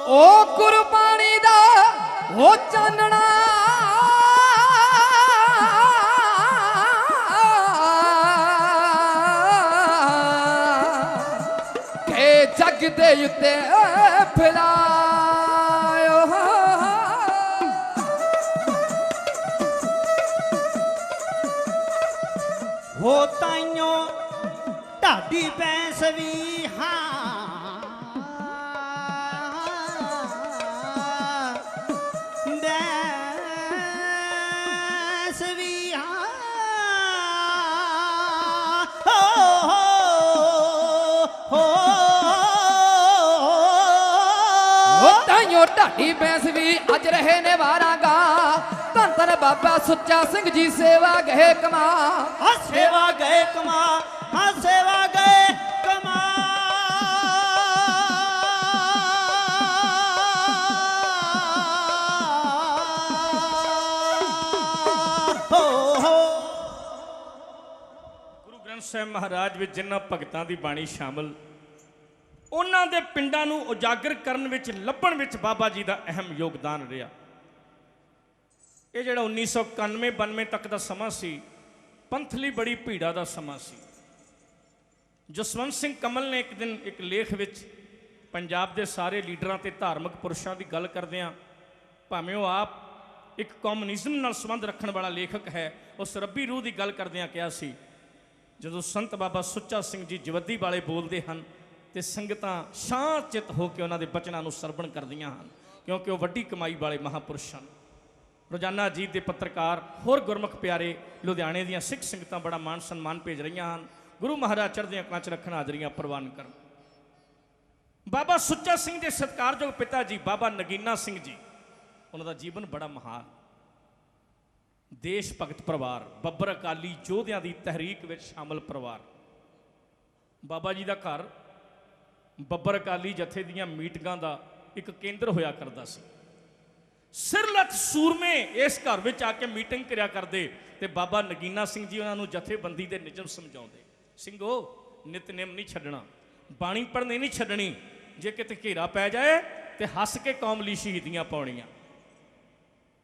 [SPEAKER 2] ਉਹ ਗੁਰਬਾਣੀ ਦਾ ਉਹ ਚਾਨਣਾ ਕਿ ਜਗ ਦੇ ਉੱਤੇ ਫੈਲਾਇਓ।
[SPEAKER 1] ਹੋ ਤਾਈਓ ਢਾਡੀ ਪੈਂਸ ਵੀ ਹਾਂ ਬੈਂਸ ਵੀ ਹਾਂ
[SPEAKER 2] ਤਾਈਓ ਢਾਡੀ ਬੈਂਸ ਵੀ ਅੱਜ ਰਹੇ ਨੇ ਵਾਰਾਂਗਾ ਧੰਨ ਧੰਨ ਬਾਬਾ ਸੁੱਚਾ ਸਿੰਘ ਜੀ ਸੇਵਾ ਗਏ ਕਮਾ
[SPEAKER 1] ਹਾਂ ਸੇਵਾ ਗਏ ਕਮਾ ਹਾਂ ਸੇਵਾ ਗਏ ਕਮਾ
[SPEAKER 3] ਗੁਰੂ ਗ੍ਰੰਥ ਸਾਹਿਬ ਮਹਾਰਾਜ ਵਿੱਚ ਜਿਨ੍ਹਾਂ ਭਗਤਾਂ ਦੀ ਬਾਣੀ ਸ਼ਾਮਲ ਉਹਨਾਂ ਦੇ ਪਿੰਡਾਂ ਨੂੰ ਉਜਾਗਰ ਕਰਨ ਵਿੱਚ ਲੱਭਣ ਵਿੱਚ ਬਾਬਾ ਜੀ ਦਾ ਅਹਿਮ ਯੋਗਦਾਨ ਰਿਹਾ। ਇਹ ਜਿਹੜਾ 1991-92 ਤੱਕ ਦਾ ਸਮਾਂ ਸੀ ਪੰਥ ਲਈ ਬੜੀ ਭੀੜਾ ਦਾ ਸਮਾਂ ਸੀ। ਜਸਵੰਤ ਸਿੰਘ ਕਮਲ ਨੇ ਇੱਕ ਦਿਨ ਇੱਕ ਲੇਖ ਵਿੱਚ ਪੰਜਾਬ ਦੇ ਸਾਰੇ ਲੀਡਰਾਂ ਤੇ ਧਾਰਮਿਕ ਪੁਰਸ਼ਾਂ ਦੀ ਗੱਲ ਕਰਦਿਆਂ, ਭਾਵੇਂ ਉਹ ਆਪ ਇੱਕ ਕਮਿਊਨਿਜ਼ਮ ਨਾਲ ਸੰਬੰਧ ਰੱਖਣ ਵਾਲਾ ਲੇਖਕ ਹੈ, ਉਸ ਰੱਬੀ ਰੂਹ ਦੀ ਗੱਲ ਕਰਦਿਆਂ ਕਿਹਾ ਸੀ, ਜਦੋਂ ਸੰਤ ਬਾਬਾ ਸੁੱਚਾ ਸਿੰਘ ਜੀ ਜਵੱਦੀ ਵਾਲੇ ਬੋਲਦੇ ਹਨ ਤੇ ਸੰਗਤਾਂ ਸ਼ਾਂਤ ਚਿੱਤ ਹੋ ਕੇ ਉਹਨਾਂ ਦੇ ਬਚਨਾਂ ਨੂੰ ਸਰਵਣ ਕਰਦੀਆਂ ਹਨ, ਕਿਉਂਕਿ ਉਹ ਵੱਡੀ ਕਮਾਈ ਵਾਲੇ ਮਹਾਂਪੁਰਸ਼ ਹਨ। ਰੋਜ਼ਾਨਾ ਅਜੀਤ ਦੇ ਪੱਤਰਕਾਰ ਹੋਰ ਗੁਰਮੁਖ ਪਿਆਰੇ ਲੁਧਿਆਣੇ ਦੀਆਂ ਸਿੱਖ ਸੰਗਤਾਂ ਬੜਾ ਮਾਣ ਸਨਮਾਨ ਭੇਜ ਰਹੀਆਂ ਹਨ। ਗੁਰੂ ਮਹਾਰਾਜ ਚੜ੍ਹਦੀਆਂ ਕਲਾਂ 'ਚ ਰੱਖਣ, ਹਾਜ਼ਰੀਆਂ ਪ੍ਰਵਾਨ ਕਰਨ। ਬਾਬਾ ਸੁੱਚਾ ਸਿੰਘ ਦੇ ਸਤਿਕਾਰਯੋਗ ਪਿਤਾ ਜੀ ਬਾਬਾ ਨਗੀਨਾ ਸਿੰਘ ਜੀ, ਉਹਨਾਂ ਦਾ ਜੀਵਨ ਬੜਾ ਮਹਾਨ, ਦੇਸ਼ ਭਗਤ ਪਰਿਵਾਰ, ਬੱਬਰ ਅਕਾਲੀ ਯੋਧਿਆਂ ਦੀ ਤਹਿਰੀਕ ਵਿੱਚ ਸ਼ਾਮਲ ਪਰਿਵਾਰ। ਬਾਬਾ ਜੀ ਦਾ ਘਰ ਬੱਬਰ ਅਕਾਲੀ ਜਥੇ ਦੀਆਂ ਮੀਟਿੰਗਾਂ ਦਾ ਇੱਕ ਕੇਂਦਰ ਹੋਇਆ ਕਰਦਾ ਸੀ। ਸਿਰਲੱਥ ਸੂਰਮੇ ਇਸ ਘਰ ਵਿੱਚ ਆ ਕੇ ਮੀਟਿੰਗ ਕਰਿਆ ਕਰਦੇ ਤੇ ਬਾਬਾ ਨਗੀਨਾ ਸਿੰਘ ਜੀ ਉਹਨਾਂ ਨੂੰ ਜਥੇਬੰਦੀ ਦੇ ਨਿਯਮ ਸਮਝਾਉਂਦੇ। ਸਿੰਘੋ, ਨਿਤਨੇਮ ਨਹੀਂ ਛੱਡਣਾ, ਬਾਣੀ ਪੜ੍ਹਨੀ ਨਹੀਂ ਛੱਡਣੀ, ਜੇ ਕਿਤੇ ਘੇਰਾ ਪੈ ਜਾਏ ਤੇ ਹੱਸ ਕੇ ਕੌਮ ਲਈ ਸ਼ਹੀਦੀਆਂ ਪਾਉਣੀਆਂ।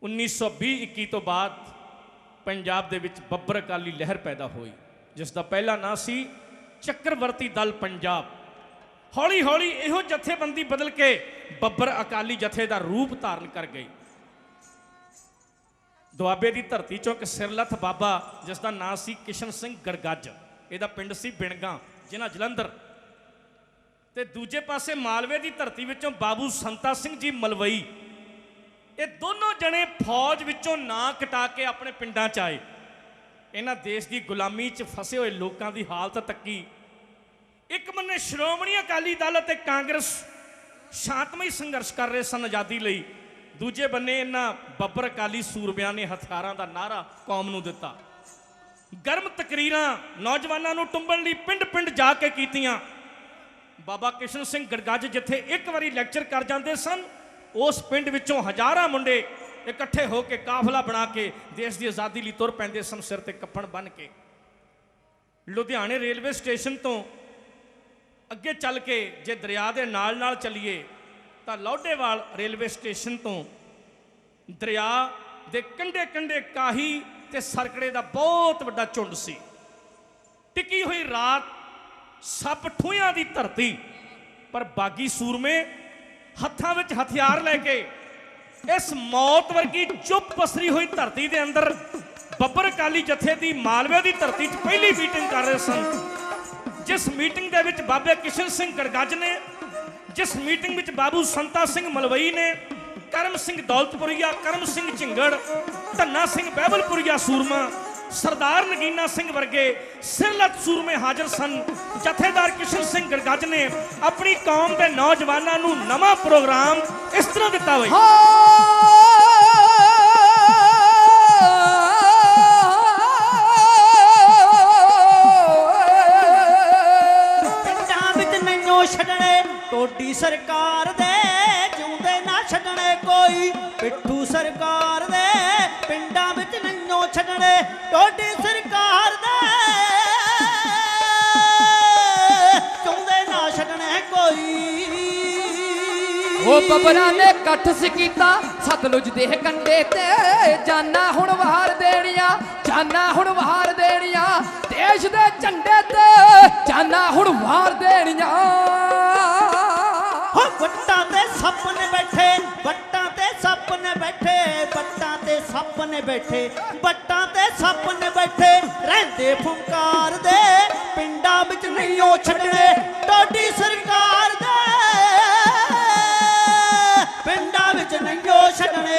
[SPEAKER 3] 1920-21 ਤੋਂ ਬਾਅਦ ਪੰਜਾਬ ਦੇ ਵਿੱਚ ਬੱਬਰ ਅਕਾਲੀ ਲਹਿਰ ਪੈਦਾ ਹੋਈ, ਜਿਸ ਦਾ ਪਹਿਲਾ ਨਾਂ ਸੀ ਚੱਕਰਵਰਤੀ ਦਲ ਪੰਜਾਬ। ਹੌਲੀ ਹੌਲੀ ਇਹੋ ਜਥੇਬੰਦੀ ਬਦਲ ਕੇ ਬੱਬਰ ਅਕਾਲੀ ਜਥੇ ਦਾ ਰੂਪ ਧਾਰਨ ਕਰ ਗਈ। ਦੁਆਬੇ ਦੀ ਧਰਤੀ ਚੋਂ ਇੱਕ ਸਿਰਲੱਥ ਬਾਬਾ, ਜਿਸ ਦਾ ਨਾਂ ਸੀ ਕਿਸ਼ਨ ਸਿੰਘ ਗੜਗੱਜ, ਇਹਦਾ ਪਿੰਡ ਸੀ ਬਿਣਗਾ, ਜ਼ਿਲ੍ਹਾ ਜਲੰਧਰ, ਤੇ ਦੂਜੇ ਪਾਸੇ ਮਾਲਵੇ ਦੀ ਧਰਤੀ ਵਿੱਚੋਂ ਬਾਬੂ ਸੰਤਾ ਸਿੰਘ ਜੀ ਮਲਵਈ। ਇਹ ਦੋਨੋਂ ਜਣੇ ਫੌਜ ਵਿੱਚੋਂ ਨਾਂ ਕਟਾ ਕੇ ਆਪਣੇ ਪਿੰਡਾਂ 'ਚ ਆਏ। ਇਹਨਾਂ ਦੇਸ਼ ਦੀ ਗੁਲਾਮੀ 'ਚ ਫਸੇ ਹੋਏ ਲੋਕਾਂ ਦੀ ਹਾਲਤ ਤੱਕੀ। ਇੱਕ ਬੰਨੇ ਸ਼੍ਰੋਮਣੀ ਅਕਾਲੀ ਦਲ ਅਤੇ ਕਾਂਗਰਸ ਸ਼ਾਂਤਮਈ ਸੰਘਰਸ਼ ਕਰ ਰਹੇ ਸਨ ਆਜ਼ਾਦੀ ਲਈ, ਦੂਜੇ ਬੰਨੇ ਇਹਨਾਂ ਬੱਬਰ ਅਕਾਲੀ ਸੂਰਮਿਆਂ ਨੇ ਹਥਿਆਰਾਂ ਦਾ ਨਾਅਰਾ ਕੌਮ ਨੂੰ ਦਿੱਤਾ। ਗਰਮ ਤਕਰੀਰਾਂ ਨੌਜਵਾਨਾਂ ਨੂੰ ਟੁੰਬਣ ਲਈ ਪਿੰਡ ਪਿੰਡ ਜਾ ਕੇ ਕੀਤੀਆਂ। ਬਾਬਾ ਕਿਸ਼ਨ ਸਿੰਘ ਗੜਗੱਜ ਜਿੱਥੇ ਇੱਕ ਵਾਰੀ ਲੈਕਚਰ ਕਰ ਜਾਂਦੇ ਸਨ, ਉਸ ਪਿੰਡ ਵਿੱਚੋਂ ਹਜ਼ਾਰਾਂ ਮੁੰਡੇ ਇਕੱਠੇ ਹੋ ਕੇ ਕਾਫਲਾ ਬਣਾ ਕੇ ਦੇਸ਼ ਦੀ ਆਜ਼ਾਦੀ ਲਈ ਤੁਰ ਪੈਂਦੇ ਸਨ, ਸਿਰ ਤੇ ਕੱਫਣ ਬੰਨ੍ਹ ਕੇ। ਲੁਧਿਆਣੇ ਰੇਲਵੇ ਸਟੇਸ਼ਨ ਤੋਂ ਅੱਗੇ ਚੱਲ ਕੇ ਜੇ ਦਰਿਆ ਦੇ ਨਾਲ ਨਾਲ ਚੱਲੀਏ ਤਾਂ ਲੌਢੇਵਾਲ ਰੇਲਵੇ ਸਟੇਸ਼ਨ ਤੋਂ ਦਰਿਆ ਦੇ ਕੰਢੇ ਕੰਢੇ ਕਾਹੀ ਤੇ ਸਰਕੜੇ ਦਾ ਬਹੁਤ ਵੱਡਾ ਝੁੰਡ ਸੀ। ਟਿਕੀ ਹੋਈ ਰਾਤ, ਸੱਪ ਠੂਹਿਆਂ ਦੀ ਧਰਤੀ, ਪਰ ਬਾਗੀ ਸੂਰਮੇ ਹੱਥਾਂ ਵਿੱਚ ਹਥਿਆਰ ਲੈ ਕੇ ਇਸ ਮੌਤ ਵਰਗੀ ਚੁੱਪ ਪਸਰੀ ਹੋਈ ਧਰਤੀ ਦੇ ਅੰਦਰ ਬੱਬਰ ਅਕਾਲੀ ਜਥੇ ਦੀ ਮਾਲਵੇ ਦੀ ਧਰਤੀ 'ਚ ਪਹਿਲੀ ਮੀਟਿੰਗ ਕਰ ਰਹੇ ਸਨ। ਜਿਸ ਮੀਟਿੰਗ ਦੇ ਵਿੱਚ ਬਾਬੇ ਕਿਸ਼ਨ ਸਿੰਘ ਗੜਗੱਜ ਨੇ, ਜਿਸ ਮੀਟਿੰਗ ਵਿੱਚ ਬਾਬੂ ਸੰਤਾ ਸਿੰਘ ਮਲਵਈ ਨੇ, ਕਰਮ ਸਿੰਘ ਦੌਲਤਪੁਰੀਆ, ਕਰਮ ਸਿੰਘ ਝਿੰਗੜ, ਧੰਨਾ ਸਿੰਘ ਬਹਿਬਲਪੁਰੀਆ ਸੂਰਮਾ, ਸਰਦਾਰ ਨਗੀਨਾ ਸਿੰਘ ਵਰਗੇ ਸਿਰਲੱਥ ਸੂਰਮੇ ਹਾਜ਼ਰ ਸਨ। ਜਥੇਦਾਰ ਕਿਸ਼ਨ ਸਿੰਘ ਗੜਗੱਜ ਨੇ ਆਪਣੀ ਕੌਮ ਦੇ ਨੌਜਵਾਨਾਂ ਨੂੰ ਨਵਾਂ ਪ੍ਰੋਗਰਾਮ ਇਸ ਤਰ੍ਹਾਂ ਦਿੱਤਾ ਹੋਇਆ।
[SPEAKER 1] ਪਿੰਡਾਂ ਵਿੱਚ ਨਹੀਂਓ ਛੱਡਣੇ ਟੋਡੀ ਸਰਕਾਰ ਦੇ, ਜਿਉਂਦੇ ਨਾ ਛੱਡਣੇ ਕੋਈ ਪਿੱਠੂ ਸਰਕਾਰ ਦੇ। ਪਿੰਡਾਂ ਵਿੱਚ ਨਹੀਂਓ ਛੱਡਣੇ ਟੋਡੀ ਸਰਕਾਰ ਦੇ, ਜਿਉਂਦੇ ਨਾ ਛੱਡਣੇ ਕੋਈ।
[SPEAKER 2] ਉਹ ਬੱਬਰਾਂ ਨੇ ਇਕੱਠ ਸੀ ਕੀਤਾ ਸਤਲੁਜ ਦੇ ਕੰਢੇ ਤੇ, ਜਾਨਾਂ ਹੁਣ ਵਾਰ ਦੇਣੀਆਂ, ਜਾਨਾਂ ਹੁਣ ਵਾਰ ਦੇਣੀਆਂ, ਦੇਸ਼ ਦੇ ਝੰਡੇ ਤੇ ਜਾਨਾਂ ਹੁਣ ਵਾਰ ਦੇਣੀਆਂ।
[SPEAKER 1] ਹੋ ਵੱਟਾਂ ਤੇ ਸੱਪ ਨੇ ਬੈਠੇ, ਵੱਟਾਂ ਤੇ ਸੱਪ ਨੇ ਬੈਠੇ, ਵੱਟਾਂ ਤੇ ਸੱਪ ਨੇ ਬੈਠੇ, ਵੱਟਾਂ ਤੇ सपन बैठे रहंदे फुंकार दे पिंडां विच नहीं ओ छड्डणे टोडी सरकार दे पिंडां विच नहीं ओ छड्डणे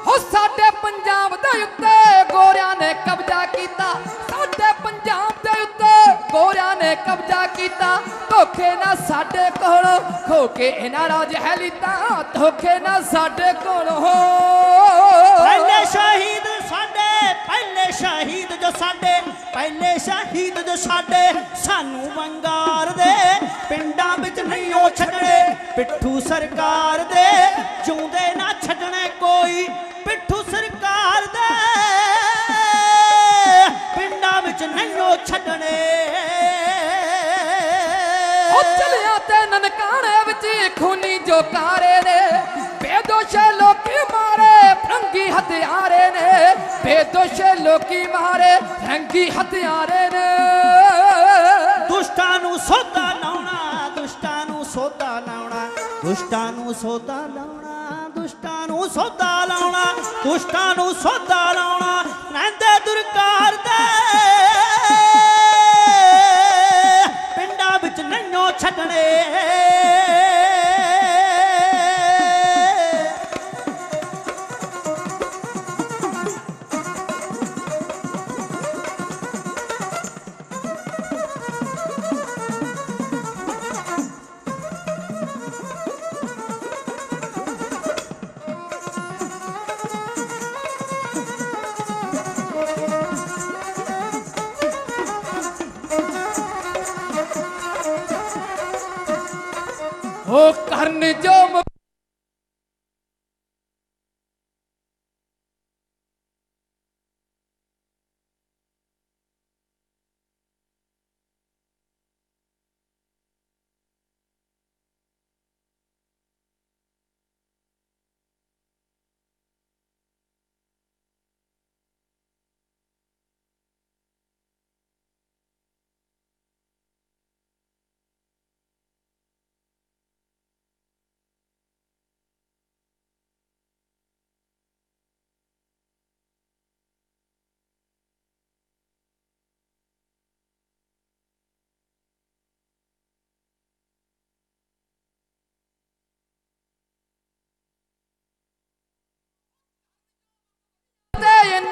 [SPEAKER 2] हो साडे पंजाब दे उत्ते गोरियां ने कब्जा कीता साडे पंजाब दे उत्ते गोरियां ने कब्जा कीता धोखे ना साडे कोलों खो के इन्हां राज है लीता धोखे ना साडे कोलों
[SPEAKER 1] पहले शहीद साडे पहले शहीद जो साडे पहले शहीद जो साडे सानू वंगार दे पिंडां विच नहीं ओ छड्डणे पिट्ठू सरकार दे जिउंदे ना छड्डणे कोई पिट्ठू सरकार दे पिंडां विच नहीं ओ छड्डणे
[SPEAKER 2] ओ चलिया ते ननकाने विच खूनी जो कारे ने बेदोशे लोकी मारे रंगी हथियारे ने बेदोशे लोकी मारे रंगी हथियारे ने
[SPEAKER 1] दुष्टां नू सौदा लाउणा दुष्टां नू सौदा लाउणा दुष्टां नू सौदा लाउणा दुष्टां नू सौदा लाउणा दुष्टां नू सौदा लाउणा रहंदे दुरकार दे पिंडां विच नहीं ओ छड्डणे
[SPEAKER 2] ओ करन जो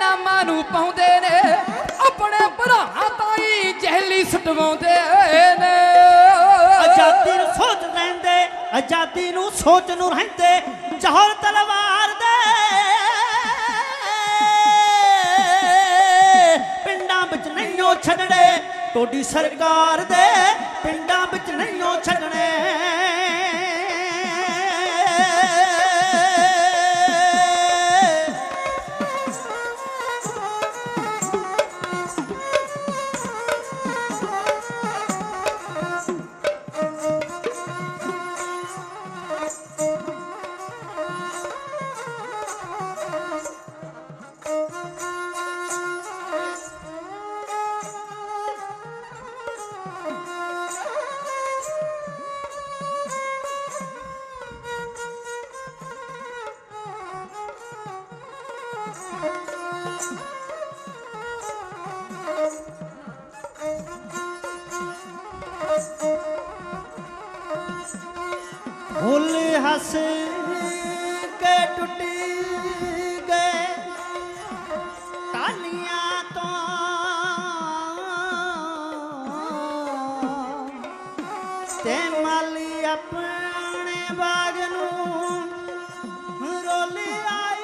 [SPEAKER 2] नामा नू पाउंदे ने अपने भरावां ताईं जहली सटवाउंदे ने
[SPEAKER 1] आजादी नू सोच रहिंदे आजादी नू सोच नू रहिंदे जौहर तलवार दे पिंडां विच नहीं ओ छड्डणे टोडी सरकार दे पिंडां विच नहीं ओ छड्डणे फूल हंस के टुटी गए तालियां तो ते माली अपने बाग नू रोल आई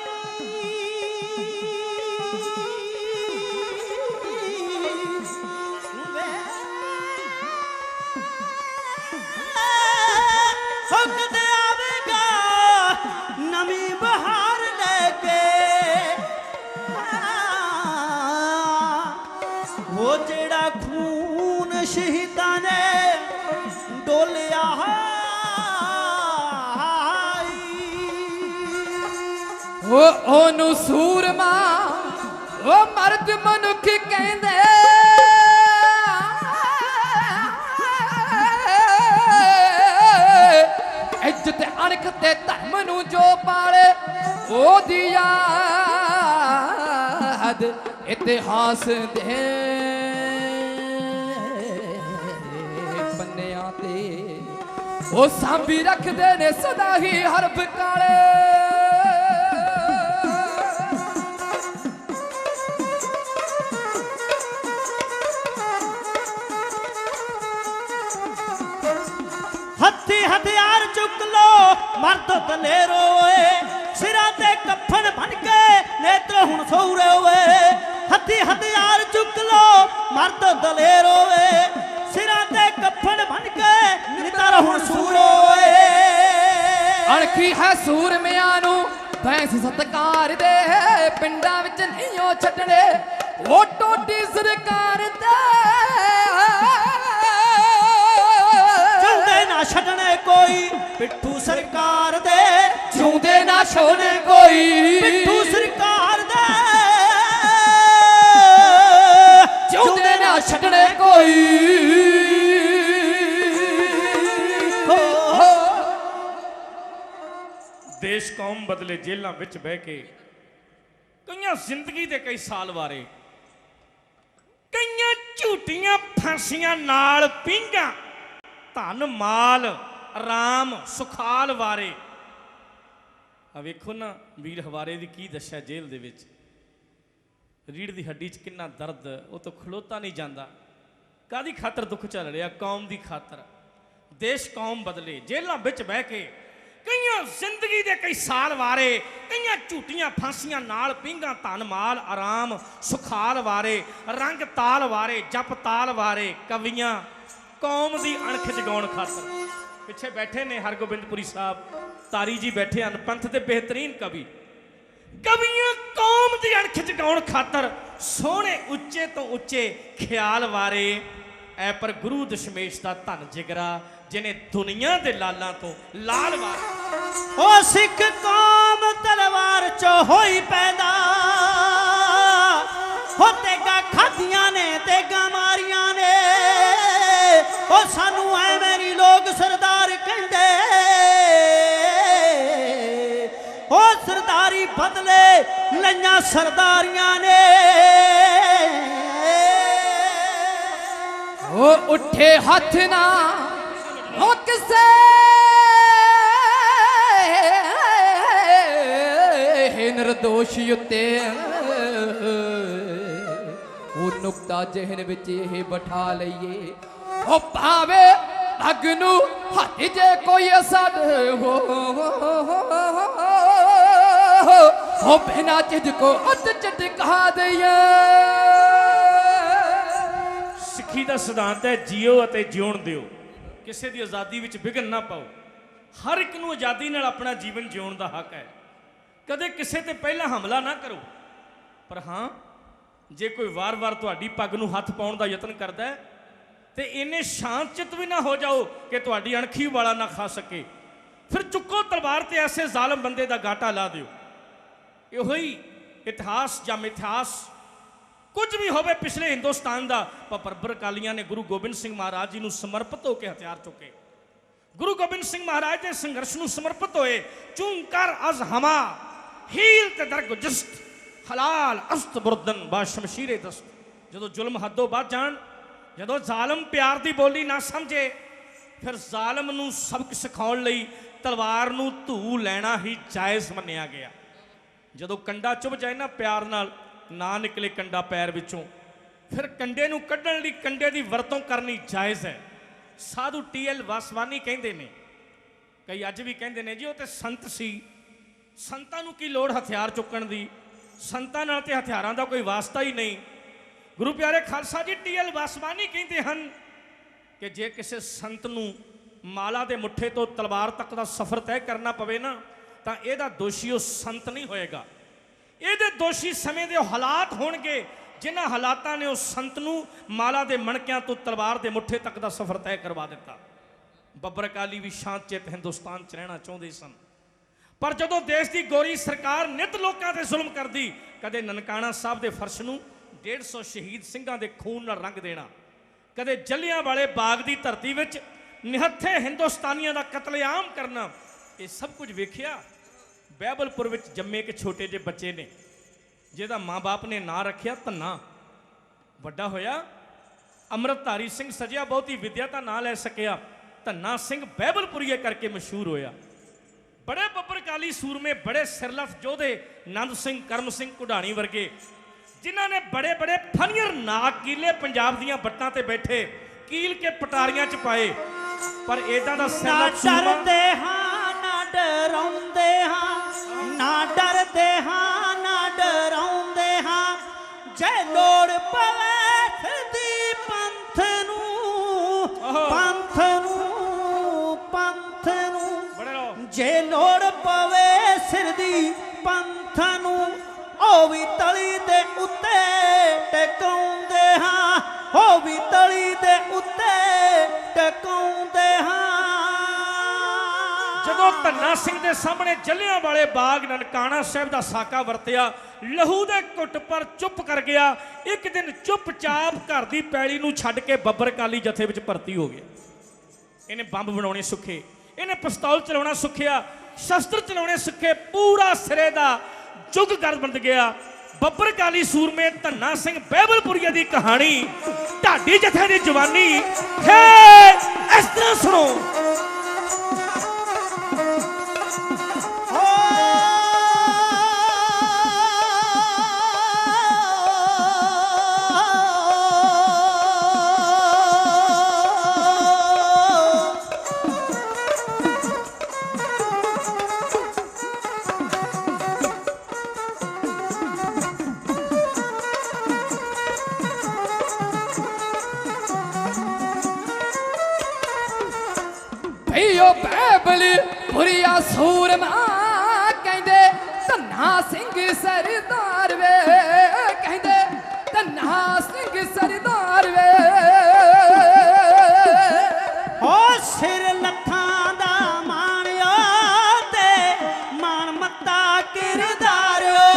[SPEAKER 1] ਉਹ ਜਿਹੜਾ ਖੂਨ ਸ਼ਹੀਦਾਂ ਨੇ ਡੋਲਿਆ
[SPEAKER 2] ਉਹਨੂੰ ਸੂਰਮਾ ਉਹ ਮਰਦ ਮਨੁੱਖ ਕਹਿੰਦੇ ਇੱਜ਼ਤ ਅਣਖ ਤੇ ਧਰਮ ਨੂੰ ਜੋ ਪਾਲੇ ਉਹਦੀ ਯਾਦ ਇਤਿਹਾਸ ਦੇ ਪੰਨਿਆਂ ਤੇ ਉਹ ਸਾਂਭੀ ਰੱਖਦੇ ਨੇ ਸਦਾ ਹੀ ਹਰਫ ਕਾਲੇ
[SPEAKER 1] ਹੱਥੀ ਹਥਿਆਰ ਚੁੱਕ ਲੋ ਮਰਦ ਦਲੇਰੋ ਓਏ ਸਿਰਾਂ ਤੇ ਕੱਫਣ ਬਣ ਕੇ ਨੇਤਰ ਹੁਣ ਸੌਰੇ ਓਏ ਹੱਥੀ ਹਥਿਆਰ ਚੁੱਕ ਲੋ ਮਰਦ ਦਲੇਰੋ ਓਏ ਸਿਰਾਂ ਤੇ ਕੱਫਣ ਬਣ ਕੇ ਨੇਤਰ ਹੁਣ ਸੂਰੋ ਓਏ
[SPEAKER 2] ਅਣਖੀ ਹੈ ਸੂਰਮਿਆਂ ਨੂੰ ਬੈਂਸ ਸਤਕਾਰ ਦੇ ਪਿੰਡਾਂ ਵਿੱਚ ਨਹੀਂ ਉਹ ਛੱਡਣੇ ਉਹ ਟੋਡੀ ਸਰਕਾਰ ਦੇ
[SPEAKER 1] ਨਾ ਛੱਡਣੇ ਕੋਈ ਪਿੱਠੂ ਸਰਕਾਰ ਦੇ
[SPEAKER 2] ਜਿਉਂਦੇ ਨਾ ਛੋੜਨੇ ਕੋਈ
[SPEAKER 1] ਪਿੱਠੂ ਸਰਕਾਰ ਦੇ
[SPEAKER 2] ਜਿਉਂਦੇ ਨਾ ਛੱਡਣੇ ਕੋਈ
[SPEAKER 3] ਦੇਸ਼ ਕੌਮ ਬਦਲੇ ਜੇਲ੍ਹਾਂ ਵਿੱਚ ਬਹਿ ਕੇ ਕਈਆਂ ਜ਼ਿੰਦਗੀ ਦੇ ਕਈ ਸਾਲ ਵਾਰੇ ਕਈਆਂ ਝੂਟੀਆਂ ਫਾਂਸੀਆਂ ਨਾਲ ਪੀਂਘਾਂ ਧਨ ਮਾਲ ਆਰਾਮ ਸੁਖਾਲ ਵਾਰੇ ਆ ਵੇਖੋ ਨਾ ਵੀਰ ਹਵਾਰੇ ਦੀ ਕੀ ਦੱਸਿਆ ਜੇਲ੍ਹ ਦੇ ਵਿੱਚ ਰੀੜ ਦੀ ਹੱਡੀ 'ਚ ਕਿੰਨਾ ਦਰਦ ਉਹ ਤੋਂ ਖਲੋਤਾ ਨਹੀਂ ਜਾਂਦਾ ਕਾਹਦੀ ਖਾਤਰ ਦੁੱਖ ਚੱਲ ਰਿਹਾ ਕੌਮ ਦੀ ਖਾਤਰ ਦੇਸ਼ ਕੌਮ ਬਦਲੇ ਜੇਲ੍ਹਾਂ ਵਿੱਚ ਬਹਿ ਕੇ ਕਈਆਂ ਜ਼ਿੰਦਗੀ ਦੇ ਕਈ ਸਾਲ ਵਾਰੇ ਕਈਆਂ ਝੂਟੀਆਂ ਫਾਂਸੀਆਂ ਨਾਲ ਪੀਂਘਾਂ ਧਨ ਮਾਲ ਆਰਾਮ ਸੁਖਾਲ ਵਾਰੇ ਰੰਗ ਤਾਲ ਵਾਰੇ ਜਪ ਤਾਲ ਵਾਰੇ ਕਵੀਆਂ ਕੌਮ ਦੀ ਅਣਖ ਜਗਾਉਣ ਖਾਤਰ ਪਿੱਛੇ ਬੈਠੇ ਨੇ ਹਰਗੋਬਿੰਦਪੁਰੀ ਸਾਹਿਬ ਤਾਰੀ ਜੀ ਬੈਠੇ ਹਨ ਪੰਥ ਦੇ ਬਿਹਤਰੀਨ ਕਵੀਆਂ ਕੌਮ ਦੀ ਅਣਖ ਜਗਾਉਣ ਖਾਤਰ ਸੋਹਣੇ ਉੱਚੇ ਤੋਂ ਉੱਚੇ ਖਿਆਲ ਵਾਰੇ ਐ ਪਰ ਗੁਰੂ ਦਸ਼ਮੇਸ਼ ਦਾ ਧਨ ਜਿਗਰਾ ਜਿਹਨੇ ਦੁਨੀਆ ਦੇ ਲਾਲਾਂ ਤੋਂ ਲਾਲ ਵਾਰੇ
[SPEAKER 1] ਉਹ ਸਿੱਖ ਕੌਮ ਤਲਵਾਰ ਚੋਂ ਹੋਈ ਪੈਦਾ ਹੋ ਤੇਗਾ ਖਾਧੀਆਂ ਨੇ ਤੇਗਾ ਮਾਰੀਆਂ ਨੇ ਉਹ ਸਾਨੂੰ ਐਵੇਂ ਨਹੀਂ ਲੋਕ ਸਰਦਾਰ ਕਹਿੰਦੇ ਉਹ ਸਰਦਾਰੀ ਬਦਲੇ ਲਈਆਂ ਸਰਦਾਰੀਆਂ ਨੇ
[SPEAKER 2] ਉਹ ਉੱਠੇ ਹੱਥ ਨਾ ਉਹ ਕਿਸੇ ਨਿਰਦੋਸ਼ ਉੱਤੇ ਉਹ ਨੁਕਤਾ ਜਿਹਨ ਵਿੱਚ ਇਹ ਬਿਠਾ ਲਈਏ ਉਹ ਭਾਵੇ ਅੱਗ ਨੂੰ ਹੱਥ ਜੇ ਕੋਈ ਅਸਰ ਹੋ ਬਿਨਾ ਚਿੱਜ ਕੋ ਅੱਤ ਝਟਕਾ ਦਈਏ
[SPEAKER 3] ਸਿੱਖੀ ਦਾ ਸਿਧਾਂਤ ਹੈ ਜੀਓ ਅਤੇ ਜਿਉਣ ਦਿਓ ਕਿਸੇ ਦੀ ਆਜ਼ਾਦੀ ਵਿੱਚ ਵਿਘਨ ਨਾ ਪਾਓ ਹਰ ਇੱਕ ਨੂੰ ਆਜ਼ਾਦੀ ਨਾਲ ਆਪਣਾ ਜੀਵਨ ਜਿਉਣ ਦਾ ਹੱਕ ਹੈ ਕਦੇ ਕਿਸੇ ਤੇ ਪਹਿਲਾਂ ਹਮਲਾ ਨਾ ਕਰੋ ਪਰ ਹਾਂ ਜੇ ਕੋਈ ਵਾਰ-ਵਾਰ ਤੁਹਾਡੀ ਪੱਗ ਨੂੰ ਹੱਥ ਪਾਉਣ ਦਾ ਯਤਨ ਕਰਦਾ ਹੈ ਤੇ ਇੰਨੇ ਸ਼ਾਂਤ ਚਿੱਤ ਵੀ ਨਾ ਹੋ ਜਾਓ ਕਿ ਤੁਹਾਡੀ ਅਣਖੀ ਵਾਲਾ ਨਾ ਖਾ ਸਕੇ ਫਿਰ ਚੁੱਕੋ ਤਲਵਾਰ ਤੇ ਐਸੇ ਜ਼ਾਲਮ ਬੰਦੇ ਦਾ ਗਾਟਾ ਲਾ ਦਿਓ ਇਹੋ ਹੀ ਇਤਿਹਾਸ ਜਾਂ ਮਿਥਿਹਾਸ ਕੁਝ ਵੀ ਹੋਵੇ ਪਿਛਲੇ ਹਿੰਦੁਸਤਾਨ ਦਾ ਪਰ ਅਕਾਲੀਆਂ ਨੇ ਗੁਰੂ ਗੋਬਿੰਦ ਸਿੰਘ ਮਹਾਰਾਜ ਜੀ ਨੂੰ ਸਮਰਪਿਤ ਹੋ ਕੇ ਹਥਿਆਰ ਚੁੱਕੇ ਗੁਰੂ ਗੋਬਿੰਦ ਸਿੰਘ ਮਹਾਰਾਜ ਦੇ ਸੰਘਰਸ਼ ਨੂੰ ਸਮਰਪਿਤ ਹੋਏ ਚੂੰਕਰ ਅਜ਼ ਹਮਾ ਹੀਲ ਤੇ ਦਰਗੁਜਸਤ ਹਲਾਲ ਅਸਤ ਬੁਰਦਨ ਬਾ ਸ਼ਮਸ਼ੀਰੇ ਦਸਤ ਜਦੋਂ ਜ਼ੁਲਮ ਹੱਦੋਂ ਵੱਧ ਜਾਣ ਜਦੋਂ ਜ਼ਾਲਮ ਪਿਆਰ ਦੀ ਬੋਲੀ ਨਾ ਸਮਝੇ ਫਿਰ ਜ਼ਾਲਮ ਨੂੰ ਸਬਕ ਸਿਖਾਉਣ ਲਈ ਤਲਵਾਰ ਨੂੰ ਧੂ ਲੈਣਾ ਹੀ ਜਾਇਜ਼ ਮੰਨਿਆ ਗਿਆ ਜਦੋਂ ਕੰਡਾ ਚੁਭ ਜਾਏ ਨਾ ਪਿਆਰ ਨਾਲ ਨਾ ਨਿਕਲੇ ਕੰਡਾ ਪੈਰ ਵਿੱਚੋਂ ਫਿਰ ਕੰਡੇ ਨੂੰ ਕੱਢਣ ਲਈ ਕੰਡੇ ਦੀ ਵਰਤੋਂ ਕਰਨੀ ਜਾਇਜ਼ ਹੈ ਸਾਧੂ ਟੀ.ਐਲ. ਵਾਸਵਾਨੀ ਕਹਿੰਦੇ ਨੇ ਕਈ ਅੱਜ ਵੀ ਕਹਿੰਦੇ ਨੇ ਜੀ ਉਹ ਤੇ ਸੰਤ ਸੀ ਸੰਤਾਂ ਨੂੰ ਕੀ ਲੋੜ ਹਥਿਆਰ ਚੁੱਕਣ ਦੀ ਸੰਤਾਂ ਨਾਲ ਤੇ ਹਥਿਆਰਾਂ ਦਾ ਕੋਈ ਵਾਸਤਾ ਹੀ ਨਹੀਂ ਗੁਰੂ ਪਿਆਰੇ ਖਾਲਸਾ ਜੀ ਟੀ.ਐਲ. ਵਾਸਵਾਨੀ ਕਹਿੰਦੇ ਹਨ ਕਿ ਜੇ ਕਿਸੇ ਸੰਤ ਨੂੰ ਮਾਲਾ ਦੇ ਮੁੱਠੇ ਤੋਂ ਤਲਵਾਰ ਤੱਕ ਦਾ ਸਫ਼ਰ ਤੈਅ ਕਰਨਾ ਪਵੇ ਨਾ ਤਾਂ ਇਹਦਾ ਦੋਸ਼ੀ ਉਹ ਸੰਤ ਨਹੀਂ ਹੋਏਗਾ ਇਹਦੇ ਦੋਸ਼ੀ ਸਮੇਂ ਦੇ ਹਾਲਾਤ ਹੋਣਗੇ ਜਿਨ੍ਹਾਂ ਹਾਲਾਤਾਂ ਨੇ ਉਸ ਸੰਤ ਨੂੰ ਮਾਲਾ ਦੇ ਮਣਕਿਆਂ ਤੋਂ ਤਲਵਾਰ ਦੇ ਮੁੱਠੇ ਤੱਕ ਦਾ ਸਫ਼ਰ ਤੈਅ ਕਰਵਾ ਦਿੱਤਾ। ਬੱਬਰ ਅਕਾਲੀ ਵੀ ਸ਼ਾਂਤ ਚਿੱਤ ਹਿੰਦੁਸਤਾਨ 'ਚ ਰਹਿਣਾ ਚਾਹੁੰਦੇ ਸਨ, ਪਰ ਜਦੋਂ ਦੇਸ਼ ਦੀ ਗੋਰੀ ਸਰਕਾਰ ਨਿੱਤ ਲੋਕਾਂ ਤੇ ਜ਼ੁਲਮ ਕਰਦੀ, ਕਦੇ ਨਨਕਾਣਾ ਸਾਹਿਬ ਦੇ ਫਰਸ਼ ਨੂੰ 150 ਸ਼ਹੀਦ ਸਿੰਘਾਂ ਦੇ ਖੂਨ ਨਾਲ ਰੰਗ ਦੇਣਾ, ਕਦੇ ਜੱਲਿਆਂ ਵਾਲੇ ਬਾਗ ਦੀ ਧਰਤੀ ਵਿੱਚ ਨਿਹੱਥੇ ਹਿੰਦੁਸਤਾਨੀਆਂ ਦਾ ਕਤਲੇਆਮ ਕਰਨਾ, ਇਹ ਸਭ ਕੁਝ ਵੇਖਿਆ। ਬਹਿਬਲਪੁਰ ਵਿੱਚ ਜੰਮੇ ਇੱਕ ਛੋਟੇ ਜਿਹੇ ਬੱਚੇ ਨੇ ਜਿਹਦਾ ਮਾਂ-ਬਾਪ ਨੇ ਨਾਂ ਰੱਖਿਆ ਧੰਨਾ। ਵੱਡਾ ਹੋਇਆ ਅੰਮ੍ਰਿਤਧਾਰੀ ਸਿੰਘ ਸਜਿਆ, ਬਹੁਤੀ ਵਿਦਿਆ ਤਾਂ ਨਾ ਲੈ ਸਕਿਆ, ਧੰਨਾ ਸਿੰਘ ਬਹਿਬਲਪੁਰੀਏ ਕਰਕੇ ਮਸ਼ਹੂਰ ਹੋਇਆ। ਬੜੇ ਬੱਬਰ ਅਕਾਲੀ ਸੂਰਮੇ, ਬੜੇ ਸਿਰਲੱਥ ਯੋਧੇ, ਨੰਦ ਸਿੰਘ, ਕਰਮ ਸਿੰਘ ਘੁਡਾਣੀ ਵਰਗੇ, ਜਿਨ੍ਹਾਂ ਨੇ ਬੜੇ ਬੜੇ ਫਨੀਅਰ ਨਾਕੀਲੇ ਪੰਜਾਬ ਦੀਆਂ ਵੱਟਾਂ ਤੇ ਬੈਠੇ ਕੀਲ ਕੇ ਪਟਾਰੀਆਂ 'ਚ ਪਾਏ। ਪਰ ਇਦਾਂ ਦਾ
[SPEAKER 1] ਨਾ
[SPEAKER 3] ਸਿਰਲੱਥ ਸੂਰਮਾ
[SPEAKER 1] ਡਰਦੇ ਹਾਂ ਨਾ ਡਰਾਉਂਦੇ ਹਾਂ, ਨਾ ਡਰਦੇ ਹਾਂ ਨਾ ਡਰਾਉਂਦੇ ਹਾਂ, ਜੇ ਲੋੜ ਪਵੇ ਫਿਰਦੀ ਪੰਥ ਨੂੰ, ਪੰਥ ਨੂੰ, ਪੰਥ ਨੂੰ,
[SPEAKER 3] ਬੜੇ ਰਹੋ।
[SPEAKER 1] ਜੇ ਲੋੜ ਪਵੇ ਸਿਰ ਦੀ ਪੰਥ ਨੂੰ, ਉਹ ਵੀ ਤਲੀ ਦੇ ਉੱਤੇ ਟਿਕਾਉਂਦੇ ਹਾਂ, ਉਹ ਵੀ ਤਲੀ ਦੇ ਉੱਤੇ ਟਿਕਾਉਂਦੇ ਹਾਂ।
[SPEAKER 3] ਜਦੋਂ ਧੰਨਾ ਸਿੰਘ ਦੇ ਸਾਹਮਣੇ ਜੱਲਿਆਂ ਵਾਲੇ ਬਾਗ ਨਨਕਾਣਾ ਸਾਹਿਬ ਦਾ ਸਾਕਾ ਵਰਤਿਆ, ਲਹੂ ਦੇ ਘੁੱਟ ਪਰ ਚੁੱਪ ਕਰ ਗਿਆ। ਇੱਕ ਦਿਨ ਚੁੱਪਚਾਪ ਘਰ ਦੀ ਪੈਲੀ ਨੂੰ ਛੱਡ ਕੇ ਬੱਬਰ ਅਕਾਲੀ ਜਥੇ ਵਿੱਚ ਭਰਤੀ ਹੋ ਗਿਆ। ਇਹਨੇ ਬੰਬ ਬਣਾਉਣੇ ਸਿੱਖੇ, ਇਹਨੇ ਪਿਸਤੌਲ ਚਲਾਉਣਾ ਸਿੱਖਿਆ, ਸ਼ਸਤਰ ਚਲਾਉਣੇ ਸਿੱਖੇ, ਪੂਰਾ ਸਿਰੇ ਦਾ ਯੁੱਗ ਕਰ ਬਣ ਗਿਆ। ਬੱਬਰ ਅਕਾਲੀ ਸੂਰਮੇ ਧੰਨਾ ਸਿੰਘ ਬਹਿਬਲਪੁਰੀਏ ਦੀ ਕਹਾਣੀ, ਢਾਡੀ ਜਥੇ ਦੀ ਜਵਾਨੀ ਹੈ ਇਸ ਤਰ੍ਹਾਂ ਸੁਣੋ।
[SPEAKER 2] ਓ ਬਹਿਬਲਪੁਰੀਆ ਸੂਰਮਾ ਕਹਿੰਦੇ ਧੰਨਾ ਸਿੰਘ ਸਰਦਾਰ ਵੇ, ਕਹਿੰਦੇ ਧੰਨਾ ਸਿੰਘ ਸਰਦਾਰ ਵੇ।
[SPEAKER 1] ਹੋ ਸਿਰ ਲੱਥਾਂ ਦਾ ਮਾਣਿਓ ਤੇ ਮਾਣ ਮੱਤਾ ਕਿਰਦਾਰਿਓ,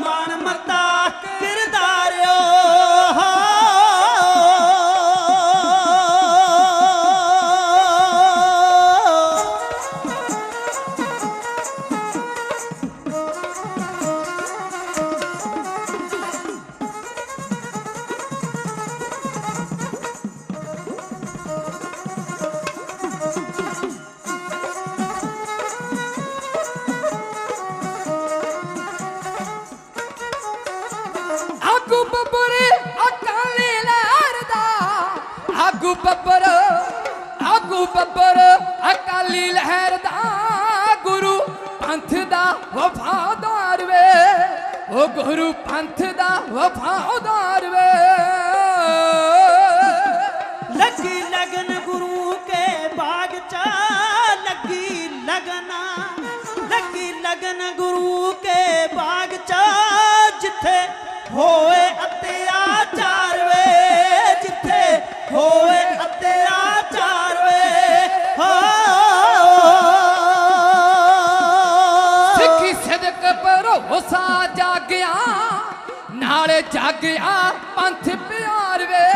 [SPEAKER 1] ਮਾਣ ਮੱਤਾ ਕਿਰਦਾਰਿਓ।
[SPEAKER 2] ਆਗੂ ਬੱਬਰ ਅਕਾਲੀ ਲਹਿਰ ਦਾ, ਆਗੂ ਬੱਬਰ, ਆਗੂ ਬੱਬਰ ਅਕਾਲੀ ਲਹਿਰ ਦਾ, ਗੁਰੂ ਪੰਥ ਦਾ ਵਫਾਦਾਰ ਵੇ, ਉਹ ਗੁਰੂ ਪੰਥ ਦਾ ਵਫਾਦਾਰ ਵੇ।
[SPEAKER 1] लगी लगन गुरु के बाग चा, लगी लगना, लगी लगन गुरु के बाग चा, जिथे होए अत्याचार वे, जिथे होए अत्याचार वे। हो
[SPEAKER 2] सिखी सिदक भरोसा जागिया, नाले जागिया पंथ प्यार वे,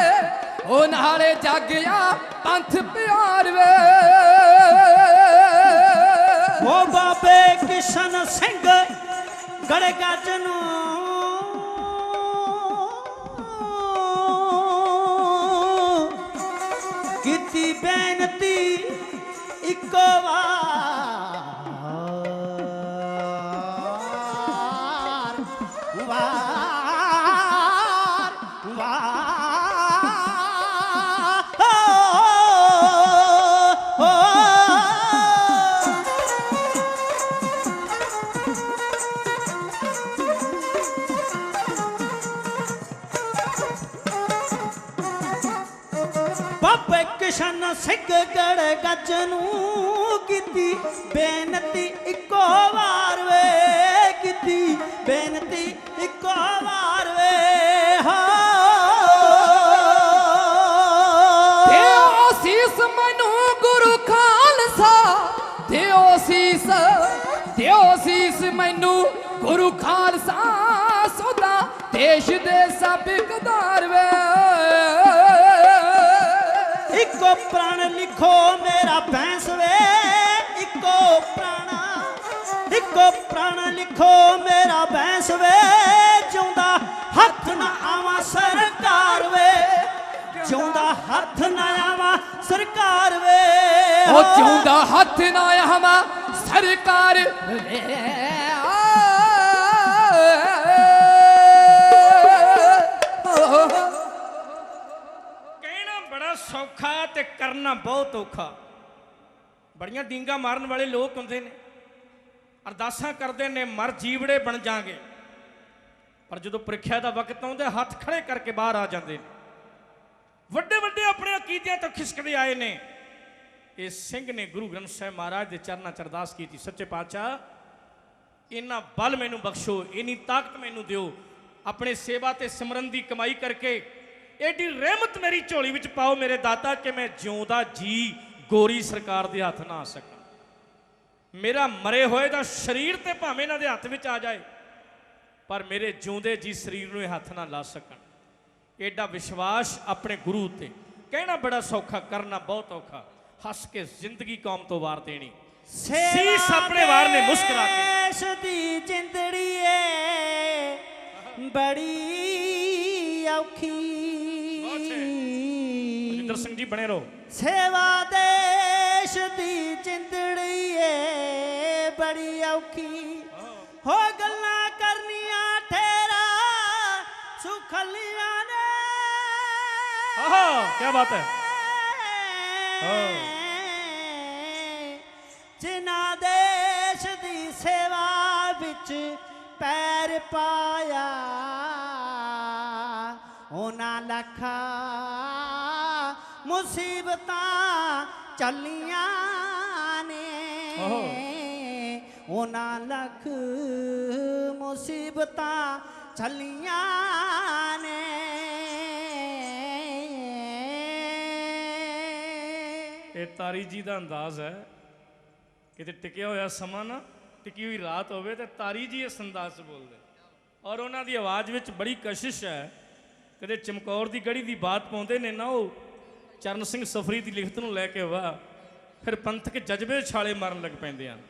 [SPEAKER 2] ओ नाले जागिया पंथ प्यार वे।
[SPEAKER 1] हो बाबे किशन सिंह गड़गज नूं कीती बेनती इको बाबे किशन सिंह गड़गज नूं कीती बेनती इको वार वे, कीती बेनती इको वार वे।
[SPEAKER 2] ਸਾਨੂੰ ਗੁਰੂ ਖਾਲਸਾ ਸੋਦਾ ਦੇਸ਼ ਦੇ ਸਭ ਇਕਦਾਰ ਵੇ
[SPEAKER 1] इको प्राण लिखो मेरा भैंस वे इको प्राण लिखो मेरा भैंस वे जिउंदा हथ ना आवा सरकार वे जिउंदा हथ ना आवा सरकार वे
[SPEAKER 2] ਉਹ ਜਿਉਂਦਾ ਹੱਥ ਨਾ ਆਵਾ ਸਰਕਾਰ
[SPEAKER 3] ਕਹਿਣਾ ਬੜਾ ਸੌਖਾ ਤੇ ਕਰਨਾ ਬਹੁਤ ਔਖਾ। ਬੜੀਆਂ ਡੀਂਗਾ ਮਾਰਨ ਵਾਲੇ ਲੋਕ ਹੁੰਦੇ ਨੇ, ਅਰਦਾਸਾਂ ਕਰਦੇ ਨੇ ਮਰ ਜੀਵੜੇ ਬਣ ਜਾਾਂਗੇ, ਪਰ ਜਦੋਂ ਪ੍ਰੀਖਿਆ ਦਾ ਵਕਤ ਆਉਂਦਾ ਹੱਥ ਖੜੇ ਕਰਕੇ ਬਾਹਰ ਆ ਜਾਂਦੇ ਨੇ। ਵੱਡੇ ਵੱਡੇ ਆਪਣੇ ਅਕੀਦਿਆਂ ਤੋਂ ਖਿਸਕਦੇ ਆਏ ਨੇ। ਇਹ ਸਿੰਘ ਨੇ ਗੁਰੂ ਗ੍ਰੰਥ ਸਾਹਿਬ ਮਹਾਰਾਜ ਦੇ ਚਰਨਾਂ 'ਚ ਅਰਦਾਸ ਕੀਤੀ, ਸੱਚੇ ਪਾਤਸ਼ਾਹ ਇੰਨਾ ਬਲ ਮੈਨੂੰ ਬਖਸ਼ੋ, ਇੰਨੀ ਤਾਕਤ ਮੈਨੂੰ ਦਿਓ, ਆਪਣੇ ਸੇਵਾ ਤੇ ਸਿਮਰਨ ਦੀ ਕਮਾਈ ਕਰਕੇ ਐਡੀ ਰਹਿਮਤ ਮੇਰੀ ਝੋਲੀ ਵਿੱਚ ਪਾਓ ਮੇਰੇ ਦਾਤਾ ਕਿ ਮੈਂ ਜਿਉਂਦਾ ਜੀ ਗੋਰੀ ਸਰਕਾਰ ਦੇ ਹੱਥ ਨਾ ਆ ਸਕਾਂ। ਮੇਰਾ ਮਰੇ ਹੋਏ ਦਾ ਸਰੀਰ ਤੇ ਭਾਵੇਂ ਇਹਨਾਂ ਦੇ ਹੱਥ ਵਿੱਚ ਆ ਜਾਏ, ਪਰ ਮੇਰੇ ਜਿਉਂਦੇ ਜੀ ਸਰੀਰ ਨੂੰ ਇਹ ਹੱਥ ਨਾ ਲਾ ਸਕਣ। ਐਡਾ ਵਿਸ਼ਵਾਸ ਆਪਣੇ ਗੁਰੂ ਉੱਤੇ। ਕਹਿਣਾ ਬੜਾ ਸੌਖਾ, ਕਰਨਾ ਬਹੁਤ ਔਖਾ। ਹੱਸ ਕੇ ਜ਼ਿੰਦਗੀ ਕੌਮ ਤੋਂ ਵਾਰ ਦੇਣੀ, ਸੀਸ ਆਪਣੇ ਵਾਰ ਨੇ ਮੁਸਕਰਾ ਕੇ।
[SPEAKER 1] ਦੇਸ਼ ਦੀ ਜਿੰਦੜੀ ਏ ਬੜੀ ਔਖੀ।
[SPEAKER 3] ਬਲਜਿੰਦਰ ਸਿੰਘ ਜੀ ਬਣੇ ਰਹੋ।
[SPEAKER 1] ਸੇਵਾ ਦੇਸ਼ ਦੀ ਜਿੰਦੜੀ ਏ ਬੜੀ ਔਖੀ ਹੋ ਗੱਲਾਂ ਕਰਨੀਆਂ ਠੇਰਾ ਸੁਖਲੀਆਂ ਨੇ।
[SPEAKER 3] ਆਹਾ ਕੀ ਬਾਤ ਹੈ।
[SPEAKER 1] ਜਿਨ੍ਹਾਂ ਦੇਸ਼ ਦੀ ਸੇਵਾ ਵਿੱਚ ਪੈਰ ਪਾਇਆ ਉਹਨਾਂ ਲੱਖਾਂ ਮੁਸੀਬਤਾਂ ਚੱਲੀਆਂ ਨੇ। ਉਹਨਾਂ ਲੱਖ ਮੁਸੀਬਤਾਂ ਚੱਲੀਆਂ ਨੇ।
[SPEAKER 3] ਇਹ ਤਾਰੀ ਜੀ ਦਾ ਅੰਦਾਜ਼ ਹੈ। ਕਿਤੇ ਟਿਕਿਆ ਹੋਇਆ ਸਮਾਂ ਨਾ, ਟਿਕੀ ਹੋਈ ਰਾਤ ਹੋਵੇ ਤੇ ਤਾਰੀ ਜੀ ਇਸ ਅੰਦਾਜ਼ 'ਚ ਬੋਲਦੇ, ਔਰ ਉਹਨਾਂ ਦੀ ਆਵਾਜ਼ ਵਿੱਚ ਬੜੀ ਕਸ਼ਿਸ਼ ਹੈ। ਕਦੇ ਚਮਕੌਰ ਦੀ ਗੜੀ ਦੀ ਬਾਤ ਪਾਉਂਦੇ ਨੇ ਨਾ, ਉਹ ਚਰਨ ਸਿੰਘ ਸਫਰੀ ਦੀ ਲਿਖਤ ਨੂੰ ਲੈ ਕੇ ਵਾ, ਫਿਰ ਪੰਥਕ ਜਜ਼ਬੇ ਛਾਲੇ ਮਾਰਨ ਲੱਗ ਪੈਂਦੇ ਹਨ।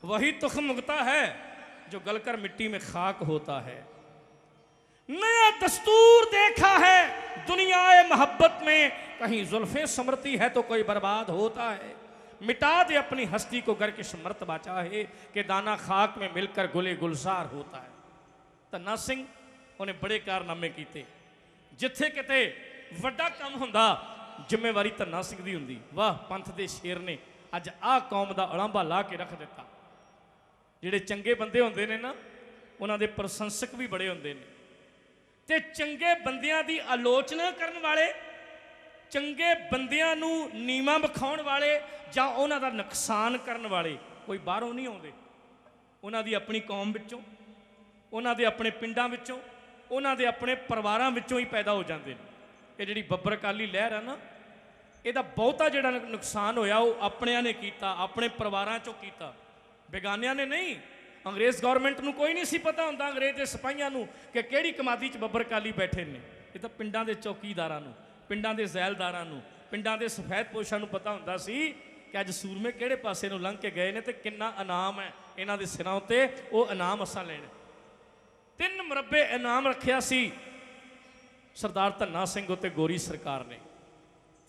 [SPEAKER 3] ਵਹੀ ਤੁਖਮ ਉਗਤਾ ਹੈ ਜੋ ਗਲकर मिट्टी में खाक होता है। नया दस्तूर देखा है दुनियाए मोहब्बत में, कहीं जुल्फे समृति है तो कोई बर्बाद होता है। मिटा दे अपनी हस्ती को गर के मर्तबा चाहे कि दाना खाक में मिलकर गुले गुलजार होता है। धन्ना सिंह उन्हें बड़े कारनामे किए। जिथे किते वड्डा काम हुंदा जिम्मेवारी धन्ना सिंह दी हुंदी। वाह पंथ दे शेर ने अज आ कौम दा अलांभा ला के रख दिता। ਜਿਹੜੇ ਚੰਗੇ ਬੰਦੇ ਹੁੰਦੇ ਨੇ ਨਾ, ਉਹਨਾਂ ਦੇ ਪ੍ਰਸ਼ੰਸਕ ਵੀ ਬੜੇ ਹੁੰਦੇ ਨੇ, ਤੇ ਚੰਗੇ ਬੰਦਿਆਂ ਦੀ ਆਲੋਚਨਾ ਕਰਨ ਵਾਲੇ, ਚੰਗੇ ਬੰਦਿਆਂ ਨੂੰ ਨੀਵਾਂ ਵਿਖਾਉਣ ਵਾਲੇ ਜਾਂ ਉਹਨਾਂ ਦਾ ਨੁਕਸਾਨ ਕਰਨ ਵਾਲੇ ਕੋਈ ਬਾਹਰੋਂ ਨਹੀਂ ਆਉਂਦੇ। ਉਹਨਾਂ ਦੀ ਆਪਣੀ ਕੌਮ ਵਿੱਚੋਂ, ਉਹਨਾਂ ਦੇ ਆਪਣੇ ਪਿੰਡਾਂ ਵਿੱਚੋਂ, ਉਹਨਾਂ ਦੇ ਆਪਣੇ ਪਰਿਵਾਰਾਂ ਵਿੱਚੋਂ ਹੀ ਪੈਦਾ ਹੋ ਜਾਂਦੇ ਨੇ। ਇਹ ਜਿਹੜੀ ਬੱਬਰ ਅਕਾਲੀ ਲਹਿਰ ਆ ਨਾ, ਇਹਦਾ ਬਹੁਤਾ ਜਿਹੜਾ ਨੁਕਸਾਨ ਹੋਇਆ ਉਹ ਆਪਣਿਆਂ ਨੇ ਕੀਤਾ, ਆਪਣੇ ਪਰਿਵਾਰਾਂ 'ਚੋਂ ਕੀਤਾ, ਬੇਗਾਨਿਆਂ ਨੇ ਨਹੀਂ। ਅੰਗਰੇਜ਼ ਗਵਰਨਮੈਂਟ ਨੂੰ ਕੋਈ ਨਹੀਂ ਸੀ ਪਤਾ ਹੁੰਦਾ, ਅੰਗਰੇਜ਼ ਦੇ ਸਿਪਾਹੀਆਂ ਨੂੰ, ਕਿ ਕਿਹੜੀ ਕਮਾਦੀ 'ਚ ਬੱਬਰ ਅਕਾਲੀ ਬੈਠੇ ਨੇ। ਇਹ ਤਾਂ ਪਿੰਡਾਂ ਦੇ ਚੌਕੀਦਾਰਾਂ ਨੂੰ, ਪਿੰਡਾਂ ਦੇ ਜ਼ੈਲਦਾਰਾਂ ਨੂੰ, ਪਿੰਡਾਂ ਦੇ ਸਫੈਦ ਪੋਸ਼ਾਂ ਨੂੰ ਪਤਾ ਹੁੰਦਾ ਸੀ ਕਿ ਅੱਜ ਸੂਰਮੇ ਕਿਹੜੇ ਪਾਸੇ ਨੂੰ ਲੰਘ ਕੇ ਗਏ ਨੇ ਤੇ ਕਿੰਨਾ ਇਨਾਮ ਹੈ ਇਹਨਾਂ ਦੇ ਸਿਰਾਂ ਉੱਤੇ। ਉਹ ਇਨਾਮ ਅਸਾਂ ਲੈਣਾ। 3 ਮੁਰੱਬੇ ਇਨਾਮ ਰੱਖਿਆ ਸੀ ਸਰਦਾਰ ਧੰਨਾ ਸਿੰਘ ਉੱਤੇ ਗੋਰੀ ਸਰਕਾਰ ਨੇ,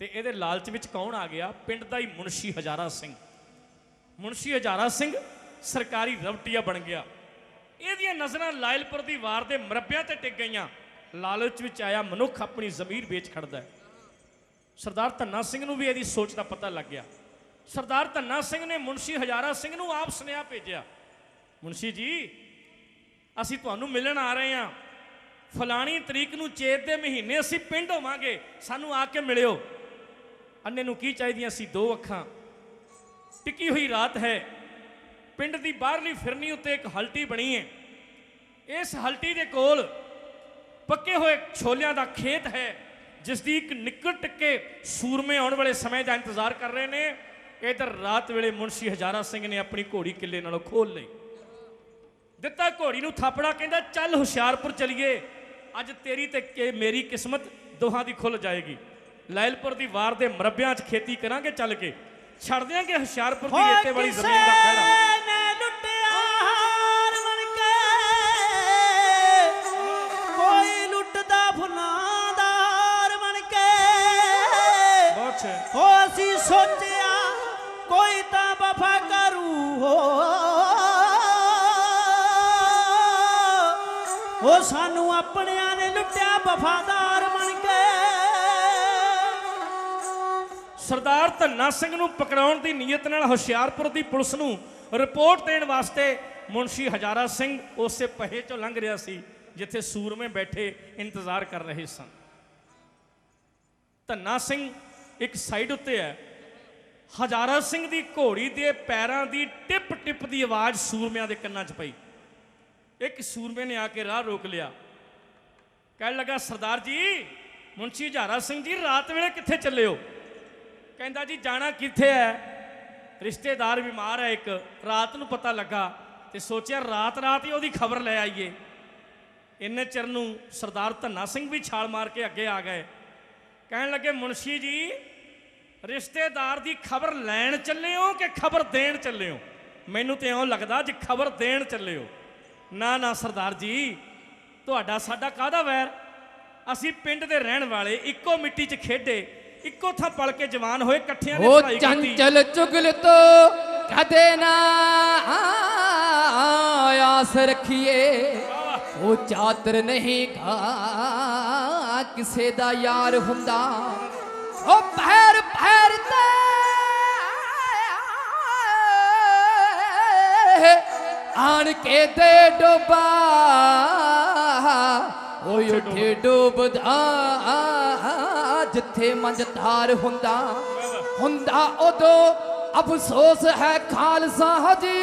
[SPEAKER 3] ਤੇ ਇਹਦੇ ਲਾਲਚ ਵਿੱਚ ਕੌਣ ਆ ਗਿਆ? ਪਿੰਡ ਦਾ ਹੀ ਮੁਨਸ਼ੀ ਹਜ਼ਾਰਾ ਸਿੰਘ। ਮੁਨਸ਼ੀ ਹਜ਼ਾਰਾ ਸਿੰਘ ਸਰਕਾਰੀ ਰਵਟੀਆ ਬਣ ਗਿਆ। ਇਹਦੀਆਂ ਨਜ਼ਰਾਂ ਲਾਇਲਪੁਰ ਦੀ ਵਾਰ ਦੇ ਮੁਰੱਬਿਆਂ ਤੇ ਟਿਕ ਗਈਆਂ। ਲਾਲਚ ਵਿੱਚ ਆਇਆ ਮਨੁੱਖ ਆਪਣੀ ਜ਼ਮੀਰ ਵੇਚ ਖੜਦਾ। ਸਰਦਾਰ ਧੰਨਾ ਸਿੰਘ ਨੂੰ ਵੀ ਇਹਦੀ ਸੋਚ ਦਾ ਪਤਾ ਲੱਗ ਗਿਆ। ਸਰਦਾਰ ਧੰਨਾ ਸਿੰਘ ਨੇ ਮੁਨਸ਼ੀ ਹਜ਼ਾਰਾ ਸਿੰਘ ਨੂੰ ਆਪ ਸੁਨੇਹਾ ਭੇਜਿਆ, ਮੁਨਸ਼ੀ ਜੀ ਅਸੀਂ ਤੁਹਾਨੂੰ ਮਿਲਣ ਆ ਰਹੇ ਹਾਂ, ਫਲਾਣੀ ਤਰੀਕ ਨੂੰ ਚੇਤ ਦੇ ਮਹੀਨੇ ਅਸੀਂ ਪਿੰਡ ਹੋਵਾਂਗੇ, ਸਾਨੂੰ ਆ ਕੇ ਮਿਲਿਓ। ਅੰਨੇ ਨੂੰ ਕੀ ਚਾਹੀਦੀਆਂ ਸੀ? 2 ਅੱਖਾਂ। ਟਿਕੀ ਹੋਈ ਰਾਤ ਹੈ। ਪਿੰਡ ਦੀ ਬਾਹਰਲੀ ਫਿਰਨੀ ਉੱਤੇ ਇੱਕ ਹਲਟੀ ਬਣੀ ਹੈ। ਇਸ ਹਲਟੀ ਦੇ ਕੋਲ ਪੱਕੇ ਹੋਏ ਛੋਲਿਆਂ ਦਾ ਖੇਤ ਹੈ, ਜਿਸ ਦੀ ਇੱਕ ਨਿੱਕਰ ਟਿੱਕੇ ਸੂਰਮੇ ਆਉਣ ਵਾਲੇ ਸਮੇਂ ਦਾ ਇੰਤਜ਼ਾਰ ਕਰ ਰਹੇ ਨੇ। ਇਧਰ ਰਾਤ ਵੇਲੇ ਮੁਨਸ਼ੀ ਹਜ਼ਾਰਾ ਸਿੰਘ ਨੇ ਆਪਣੀ ਘੋੜੀ ਕਿੱਲੇ ਨਾਲੋਂ ਖੋਲ ਲਈ। ਦਿੱਤਾ ਘੋੜੀ ਨੂੰ ਥਾਪੜਾ, ਕਹਿੰਦਾ ਚੱਲ ਹੁਸ਼ਿਆਰਪੁਰ ਚਲੀਏ, ਅੱਜ ਤੇਰੀ ਤੇ ਮੇਰੀ ਕਿਸਮਤ ਦੋਹਾਂ ਦੀ ਖੁੱਲ ਜਾਏਗੀ। ਲਾਇਲਪੁਰ ਦੀ ਵਾਰ ਦੇ ਮਰੱਬਿਆਂ 'ਚ ਖੇਤੀ ਕਰਾਂਗੇ, ਚੱਲ ਕੇ ਛੱਡ ਦਿਆਂਗੇ ਹੁਸ਼ਿਆਰਪੁਰ ਦੀ ਰੇਤੇ ਵਾਲੀ ਜ਼ਮੀਨ ਦਾ ਖਹਿੜਾ।
[SPEAKER 1] ਨੇ ਲੁੱਟਿਆ ਹਾਰ ਬਣ ਕੇ, ਕੋਈ ਲੁੱਟਦਾ ਫੁੱਲਾਂ ਦਾ ਹਾਰ ਬਣ ਕੇ।
[SPEAKER 3] ਬਹੁਤ ਛੇ
[SPEAKER 1] ਹੋ ਅਸੀਂ ਸੋਚਿਆ ਕੋਈ ਤਾਂ ਵਫਾ ਕਰੂ ਹੋ ਸਾਨੂੰ ਆਪਣਿਆਂ ਨੇ ਲੁੱਟਿਆ ਵਫਾਦਾਰ ਬਣ ਕੇ।
[SPEAKER 3] ਸਰਦਾਰ ਧੰਨਾ ਸਿੰਘ ਨੂੰ ਪਕੜਾਉਣ ਦੀ ਨੀਅਤ ਨਾਲ ਹੁਸ਼ਿਆਰਪੁਰ ਦੀ ਪੁਲਿਸ ਨੂੰ ਰਿਪੋਰਟ ਦੇਣ ਵਾਸਤੇ ਮੁਨਸ਼ੀ ਹਜ਼ਾਰਾ ਸਿੰਘ ਉਸੇ ਪਹੇ ਚੋਂ ਲੰਘ ਰਿਹਾ ਸੀ ਜਿੱਥੇ ਸੂਰਮੇ ਬੈਠੇ ਇੰਤਜ਼ਾਰ ਕਰ ਰਹੇ ਸਨ। ਧੰਨਾ ਸਿੰਘ ਇੱਕ ਸਾਈਡ ਉੱਤੇ ਹੈ, ਹਜ਼ਾਰਾ ਸਿੰਘ ਦੀ ਘੋੜੀ ਦੇ ਪੈਰਾਂ ਦੀ ਟਿਪ ਟਿਪ ਦੀ ਆਵਾਜ਼ ਸੂਰਮਿਆਂ ਦੇ ਕੰਨਾਂ 'ਚ ਪਈ। ਇੱਕ ਸੂਰਮੇ ਨੇ ਆ ਕੇ ਰਾਹ ਰੋਕ ਲਿਆ, ਕਹਿਣ ਲੱਗਾ ਸਰਦਾਰ ਜੀ, ਮੁਨਸ਼ੀ ਹਜ਼ਾਰਾ ਸਿੰਘ ਜੀ, ਰਾਤ ਵੇਲੇ ਕਿੱਥੇ ਚੱਲੇ ਹੋ? ਕਹਿੰਦਾ ਜੀ ਜਾਣਾ ਕਿੱਥੇ ਹੈ, ਰਿਸ਼ਤੇਦਾਰ ਬਿਮਾਰ ਹੈ ਇੱਕ, ਰਾਤ ਨੂੰ ਪਤਾ ਲੱਗਾ ਤੇ ਸੋਚਿਆ ਰਾਤ ਹੀ ਉਹਦੀ ਖਬਰ ਲੈ ਆਈਏ। ਇੰਨੇ ਚਿਰ ਨੂੰ ਸਰਦਾਰ ਧੰਨਾ ਸਿੰਘ ਵੀ ਛਾਲ ਮਾਰ ਕੇ ਅੱਗੇ ਆ ਗਏ, ਕਹਿਣ ਲੱਗੇ ਮੁਨਸ਼ੀ ਜੀ, ਰਿਸ਼ਤੇਦਾਰ ਦੀ ਖਬਰ ਲੈਣ ਚੱਲੇ ਹੋ ਕਿ ਖਬਰ ਦੇਣ ਚੱਲੇ ਹੋ? ਮੈਨੂੰ ਤੇ ਇਉਂ ਲੱਗਦਾ ਜੇ ਖਬਰ ਦੇਣ ਚੱਲੇ ਹੋ। ਨਾ ਨਾ ਸਰਦਾਰ ਜੀ, ਤੁਹਾਡਾ ਸਾਡਾ ਕਾਹਦਾ ਵੈਰ, ਅਸੀਂ ਪਿੰਡ ਦੇ ਰਹਿਣ ਵਾਲੇ, ਇੱਕੋ ਮਿੱਟੀ 'ਚ ਖੇਡੇ, ਇੱਕੋ ਥਾਂ ਪਲ ਕੇ ਜਵਾਨ ਹੋਏ, ਇਕੱਠਿਆਂ ਨੇ
[SPEAKER 2] ਉਹ
[SPEAKER 3] ਪੜ੍ਹਾਈ ਕੀਤੀ।
[SPEAKER 2] ਚੰਚਲ ਚੁਗਲ ਤੋਂ ਕਦੇ ਨਾ ਆਸ ਰੱਖੀਏ, ਉਹ ਚਾਤਰ ਨਹੀਂ ਗਾ ਕਿਸੇ ਦਾ ਯਾਰ ਹੁੰਦਾ। ਉਹ ਪੈਰ ਪੈਰ ਤੇ ਆਣ ਕੇ ਦੇ ਡੋਬਾ, ਓਏ ਉੱਠੇ ਡੋਬਦਾ ਜਿੱਥੇ ਮੰਝਧਾਰ ਹੁੰਦਾ ਉਦੋਂ ਅਫਸੋਸ ਹੈ ਖਾਲਸਾ ਜੀ,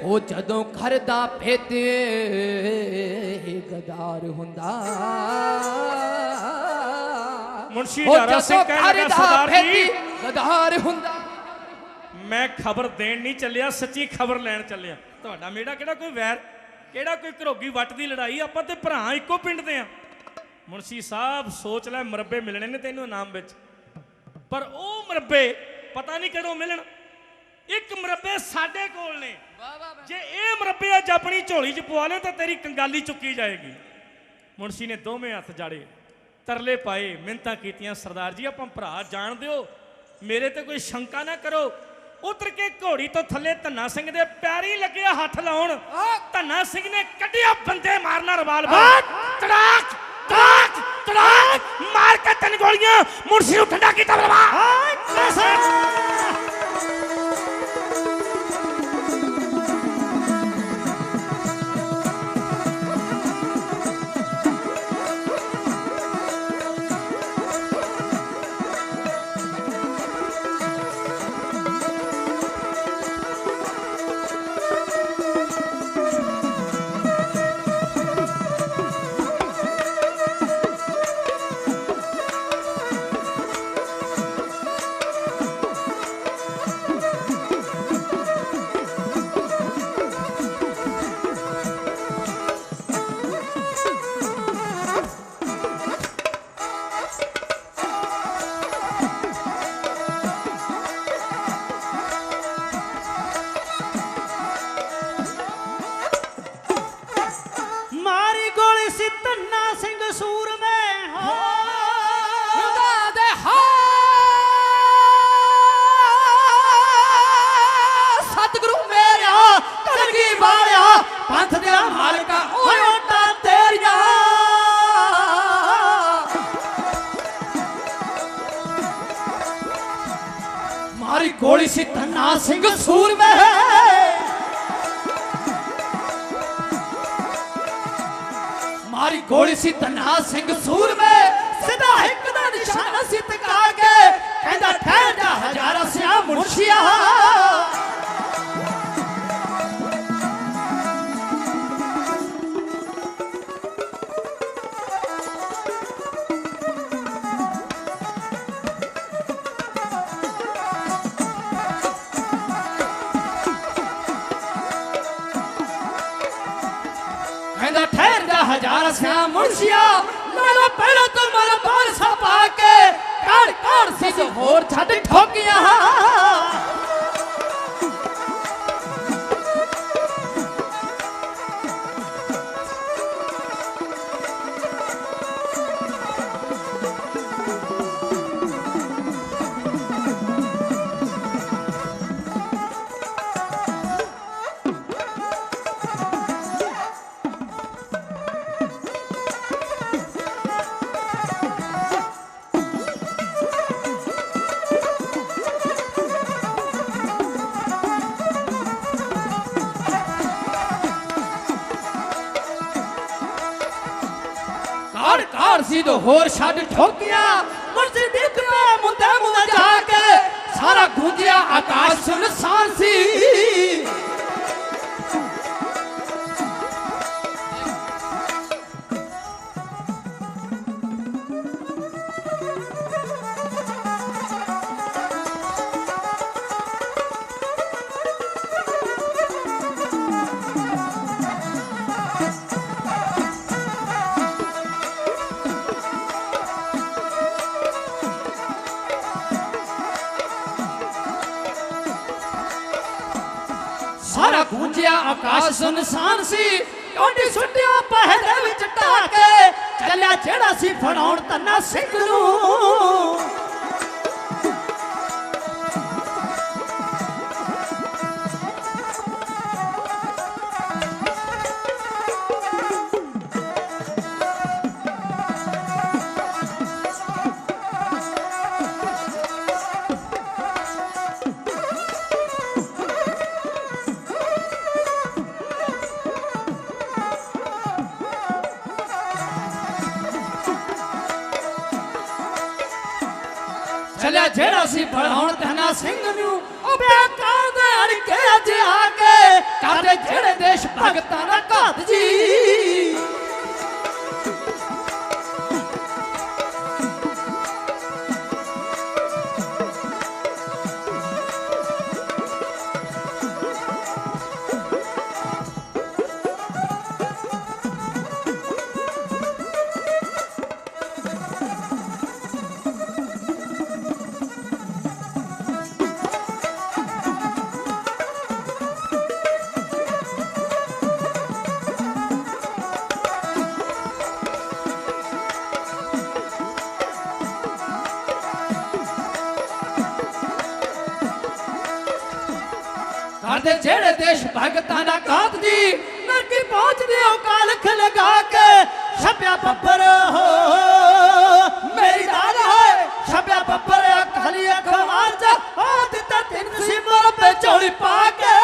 [SPEAKER 2] ਉਹ ਜਦੋਂ ਘਰ ਦਾ ਭੇਤੇ ਗਦਾਰ ਹੁੰਦਾ।
[SPEAKER 3] ਮੁਨਸ਼ੀ ਹਜ਼ਾਰਾ ਸਿੰਘ ਕਹਿਣ ਲੱਗਾ ਸਰਦਾਰ ਜੀ,
[SPEAKER 2] ਗਦਾਰ ਹੁੰਦਾ।
[SPEAKER 3] ਮੈਂ ਖਬਰ ਦੇਣ ਨਹੀਂ ਚੱਲਿਆ, ਸੱਚੀ ਖਬਰ ਲੈਣ ਚੱਲਿਆ। ਤੁਹਾਡਾ ਮੇਰਾ ਕਿਹੜਾ ਕੋਈ ਵੈਰ, ਕਿਹੜਾ ਕੋਈ ਘਰੋਗੀ ਵੱਟ ਦੀ ਲੜਾਈ, ਆਪਾਂ ਤੇ ਭਰਾ ਇੱਕੋ ਪਿੰਡ ਦੇ ਆ। ਮੁਨਸ਼ੀ ਸਾਹਿਬ ਸੋਚ ਲੈ, ਮਰੱਬੇ ਮਿਲਣੇ ਨੇ ਤੈਨੂੰ ਇਨਾਮ ਵਿੱਚ, ਪਰ ਉਹ ਮਰੱਬੇ ਪਤਾ ਨਹੀਂ ਕਦੋਂ ਮਿਲਣ। ਇੱਕ ਮਰੱਬੇ ਸਾਡੇ ਕੋਲ ਨੇ, ਜੇ ਇਹ ਮਰੱਬੇ ਅੱਜ ਆਪਣੀ ਝੋਲੀ 'ਚ ਪਵਾ ਲਿਓ ਤਾਂ ਤੇਰੀ ਕੰਗਾਲੀ ਚੁੱਕੀ ਜਾਏਗੀ। ਮੁਨਸ਼ੀ ਨੇ ਦੋਵੇਂ ਹੱਥ ਜਾੜੇ, ਤਰਲੇ ਪਾਏ, ਮਿੰਨਤਾਂ ਕੀਤੀਆਂ, ਸਰਦਾਰ ਜੀ ਆਪਾਂ ਭਰਾ ਜਾਣ ਦਿਓ, ਮੇਰੇ ਤੇ ਕੋਈ ਸ਼ੰਕਾ ਨਾ ਕਰੋ। ਉਤਰ ਕੇ ਘੋੜੀ ਤੋਂ ਥੱਲੇ ਧੰਨਾ ਸਿੰਘ ਦੇ ਪੈਰੀ ਲੱਗਿਆ ਹੱਥ ਲਾਉਣ, ਧੰਨਾ ਸਿੰਘ ਨੇ ਕੱਢਿਆ ਬੰਦੇ ਮਾਰਨਾ ਰਿਵਾਲਵਰ, ਤੜਾਕ ਤੜਾਕ ਤੜਾਕ ਮਾਰ ਕੇ 3 ਗੋਲੀਆਂ ਮੁਨਸ਼ੀ ਨੂੰ ਠੰਡਾ ਕੀਤਾ।
[SPEAKER 1] ਗੋਲੀ ਸੀ ਧੰਨਾ ਸਿੰਘ ਸੂਰਮੇ, ਮਾਰੀ ਗੋਲੀ ਸੀ ਧੰਨਾ ਸਿੰਘ ਸੂਰਮੇ, ਸਿੱਧਾ ਇੱਕ ਦਾ ਨਿਸ਼ਾਨਾ ਸੀ ਟਿਕਾ ਕੇ, ਕਹਿੰਦਾ ਠਹਿਰ ਜਾ ਹਜ਼ਾਰਾ ਸਿਆ ਮੁਨਸ਼ੀਆ।
[SPEAKER 2] कहता ठहर जा हजार सिया मुर्शिया मेरा पहला तो मेरा बार छपा के काड़ काड़ सी जो होर छट ठोकिया काड़ काड़ सी तो होर छट ठोकिया मुर्सी डिग पे मुंदे मुंदे जाके सारा गूंजिया आकाश सुनसान सी सारा गूंजिया आकाश सुनसान सी टोडी सुटिया पहरे विच टाके चलिया जेड़ा सी फड़ाउण तन्ना सिंह नूं चलिया जेड़ा सी फड़ाउण तन्ना सिंह नूं ओ बेकार दे अड़के अज आके काटे जेड़े देश भगतां दा घात जी करदे जेड़े देश भगतां दा घात जी नरकी पहुंचदे ओ कालख लगा के छप्या बब्बर हो मेरी दादा है छप्या बब्बर खाली अखबार जा ओ दिता तीन सिमर पे चौड़ी पा के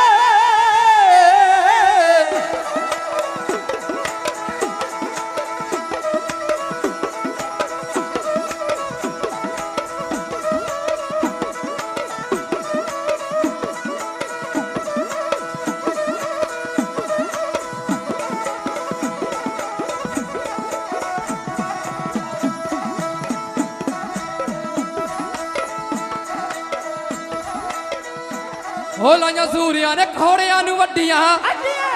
[SPEAKER 2] ओ लाइया सूरिया ने घोड़ियां नूं वड्डियां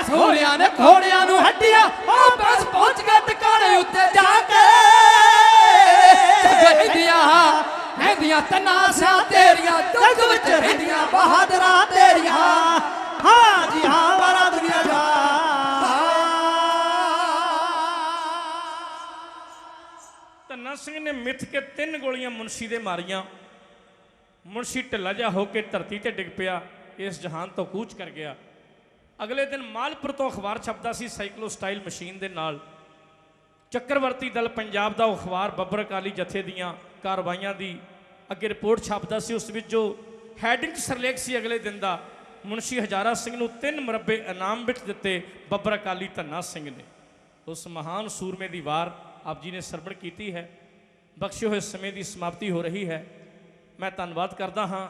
[SPEAKER 2] सूरिया ने घोड़ियां नूं हड्डियां ओ बस पहुंच गए टिकाणे उत्ते जाके रहंदियां तनासा तेरियां दुख विच रहंदियां बहादरा तेरियां हां जी हां वारा दुनिया जा
[SPEAKER 3] ਧੰਨਾ ਸਿੰਘ ਨੇ ਮਿੱਥ ਕੇ 3 ਗੋਲੀਆਂ ਮੁਨਸ਼ੀ ਦੇ ਮਾਰੀਆਂ ਮੁਨਸ਼ੀ ਢਿੱਲਾ ਜਿਹਾ ਹੋ ਕੇ ਧਰਤੀ ਤੇ ਡਿੱਗ ਪਿਆ ਇਸ ਜਹਾਨ ਤੋਂ ਕੂਚ ਕਰ ਗਿਆ ਅਗਲੇ ਦਿਨ ਮਾਲਪੁਰ ਤੋਂ ਅਖਬਾਰ ਛਪਦਾ ਸੀ ਸਾਈਕਲੋ ਸਟਾਈਲ ਮਸ਼ੀਨ ਦੇ ਨਾਲ ਚੱਕਰਵਰਤੀ ਦਲ ਪੰਜਾਬ ਦਾ ਅਖਬਾਰ ਬੱਬਰ ਅਕਾਲੀ ਜਥੇ ਦੀਆਂ ਕਾਰਵਾਈਆਂ ਦੀ ਅੱਗੇ ਰਿਪੋਰਟ ਛਪਦਾ ਸੀ ਉਸ ਵਿੱਚ ਜੋ ਹੈਡਿੰਗ ਸਰਲੇਖ ਸੀ ਅਗਲੇ ਦਿਨ ਦਾ ਮੁਨਸ਼ੀ ਹਜ਼ਾਰਾ ਸਿੰਘ ਨੂੰ 3 ਮੁਰੱਬੇ ਇਨਾਮ ਵਿੱਚ ਦਿੱਤੇ ਬੱਬਰ ਅਕਾਲੀ ਧੰਨਾ ਸਿੰਘ ਨੇ ਉਸ ਮਹਾਨ ਸੂਰਮੇ ਦੀ ਵਾਰ ਆਪ ਜੀ ਨੇ ਸਰਵਣ ਕੀਤੀ ਹੈ ਬਖਸ਼ੇ ਹੋਏ ਸਮੇਂ ਦੀ ਸਮਾਪਤੀ ਹੋ ਰਹੀ ਹੈ ਮੈਂ ਧੰਨਵਾਦ ਕਰਦਾ ਹਾਂ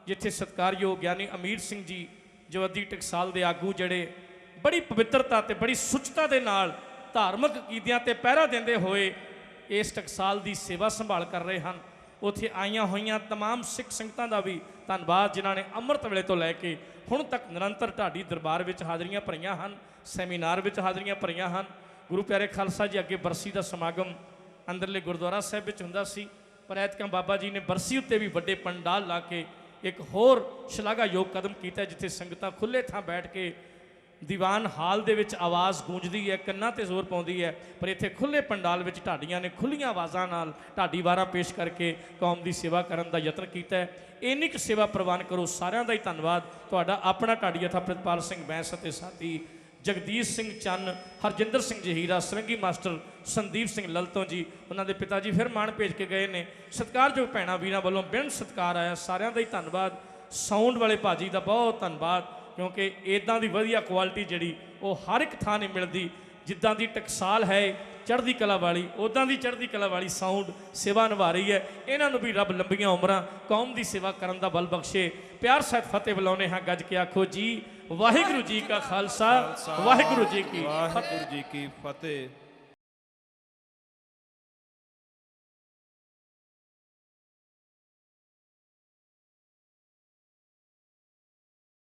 [SPEAKER 3] ਜਿੱਥੇ ਸਤਿਕਾਰਯੋਗ ਗਿਆਨੀ ਅਮੀਰ ਸਿੰਘ ਜੀ ਜਵੱਦੀ ਟਕਸਾਲ ਦੇ ਆਗੂ ਜਿਹੜੇ ਬੜੀ ਪਵਿੱਤਰਤਾ ਤੇ ਬੜੀ ਸੁੱਚਤਾ ਦੇ ਨਾਲ ਧਾਰਮਿਕ ਅਕੀਦਿਆਂ ਤੇ ਪਹਿਰਾ ਦਿੰਦੇ ਹੋਏ ਇਸ ਟਕਸਾਲ ਦੀ ਸੇਵਾ ਸੰਭਾਲ ਕਰ ਰਹੇ ਹਨ ਉੱਥੇ ਆਈਆਂ ਹੋਈਆਂ तमाम ਸਿੱਖ ਸੰਗਤਾਂ ਦਾ ਵੀ ਧੰਨਵਾਦ ਜਿਨ੍ਹਾਂ ਨੇ ਅੰਮ੍ਰਿਤ ਵੇਲੇ ਤੋਂ ਲੈ ਕੇ ਹੁਣ ਤੱਕ ਨਿਰੰਤਰ ਢਾਡੀ ਦਰਬਾਰ ਵਿੱਚ ਹਾਜ਼ਰੀਆਂ ਭਰੀਆਂ ਹਨ, ਸੈਮੀਨਾਰ ਵਿੱਚ ਹਾਜ਼ਰੀਆਂ ਭਰੀਆਂ ਹਨ। ਗੁਰੂ ਪਿਆਰੇ ਖਾਲਸਾ ਜੀ ਅੱਗੇ ਬਰਸੀ ਦਾ ਸਮਾਗਮ ਅੰਦਰਲੇ ਗੁਰਦੁਆਰਾ ਸਾਹਿਬ ਵਿੱਚ ਹੁੰਦਾ ਸੀ, ਪਰ ਐਤਕਾਂ ਬਾਬਾ ਜੀ ਨੇ ਬਰਸੀ ਉੱਤੇ ਵੀ ਵੱਡੇ ਪੰਡਾਲ ਲਾ ਕੇ ਇੱਕ ਹੋਰ ਸ਼ਲਾਘਾਯੋਗ ਕਦਮ ਕੀਤਾ, ਜਿੱਥੇ ਸੰਗਤਾਂ ਖੁੱਲ੍ਹੇ ਥਾਂ ਬੈਠ ਕੇ ਦੀਵਾਨ ਹਾਲ ਦੇ ਵਿੱਚ ਆਵਾਜ਼ ਗੂੰਜਦੀ ਹੈ, ਕੰਨਾਂ ਤੇ ਜ਼ੋਰ ਪਾਉਂਦੀ ਹੈ, ਪਰ ਇੱਥੇ ਖੁੱਲ੍ਹੇ ਪੰਡਾਲ ਵਿੱਚ ਢਾਡੀਆਂ ਨੇ ਖੁੱਲ੍ਹੀਆਂ ਆਵਾਜ਼ਾਂ ਨਾਲ ਢਾਡੀ ਵਾਰਾਂ ਪੇਸ਼ ਕਰਕੇ ਕੌਮ ਦੀ ਸੇਵਾ ਕਰਨ ਦਾ ਯਤਨ ਕੀਤਾ ਹੈ। ਇੰਨੀ ਕੁ ਸੇਵਾ ਪ੍ਰਵਾਨ ਕਰੋ। ਸਾਰਿਆਂ ਦਾ ਹੀ ਧੰਨਵਾਦ। ਤੁਹਾਡਾ ਆਪਣਾ ਢਾਡੀ ਜਥਾ ਪ੍ਰਿਤਪਾਲ ਸਿੰਘ ਬੈਂਸ ਅਤੇ ਸਾਥੀ ਜਗਦੀਸ਼ ਸਿੰਘ ਚੰਨ, ਹਰਜਿੰਦਰ ਸਿੰਘ ਜਹੀਰਾ, ਸਰੰਗੀ ਮਾਸਟਰ ਸੰਦੀਪ ਸਿੰਘ ਲਲਤੋਂ ਜੀ, ਉਹਨਾਂ ਦੇ ਪਿਤਾ ਜੀ ਫਿਰ ਮਾਣ ਭੇਜ ਕੇ ਗਏ ਨੇ। ਸਤਿਕਾਰਯੋਗ ਭੈਣਾਂ ਵੀਰਾਂ ਵੱਲੋਂ ਬਿਨ ਸਤਿਕਾਰ ਆਇਆ, ਸਾਰਿਆਂ ਦਾ ਹੀ ਧੰਨਵਾਦ। ਸਾਊਂਡ ਵਾਲੇ ਭਾਜੀ ਦਾ ਬਹੁਤ ਧੰਨਵਾਦ, ਕਿਉਂਕਿ ਇਦਾਂ ਦੀ ਵਧੀਆ ਕੁਆਲਿਟੀ ਜਿਹੜੀ ਉਹ ਹਰ ਇੱਕ ਥਾਂ ਨਹੀਂ ਮਿਲਦੀ। ਜਿੱਦਾਂ ਦੀ ਟਕਸਾਲ ਹੈ ਚੜ੍ਹਦੀ ਕਲਾ ਵਾਲੀ, ਉੱਦਾਂ ਦੀ ਚੜ੍ਹਦੀ ਕਲਾ ਵਾਲੀ ਸਾਊਂਡ ਸੇਵਾ ਨਿਭਾ ਰਹੀ ਹੈ। ਇਹਨਾਂ ਨੂੰ ਵੀ ਰੱਬ ਲੰਬੀਆਂ ਉਮਰਾਂ, ਕੌਮ ਦੀ ਸੇਵਾ ਕਰਨ ਦਾ ਬਲ ਬਖਸ਼ੇ। ਪਿਆਰ ਸਹਿਤ ਫਤਿਹ ਬੁਲਾਉਂਦੇ ਹਾਂ, ਗੱਜ ਕੇ ਆਖੋ ਜੀ ਵਾਹਿਗੁਰੂ ਜੀ ਕਾ ਖਾਲਸਾ, ਵਾਹਿਗੁਰੂ ਜੀ ਕੀ
[SPEAKER 4] ਵਾਹਿਗੁਰੂ ਜੀ ਕੀ ਫਤਿਹ।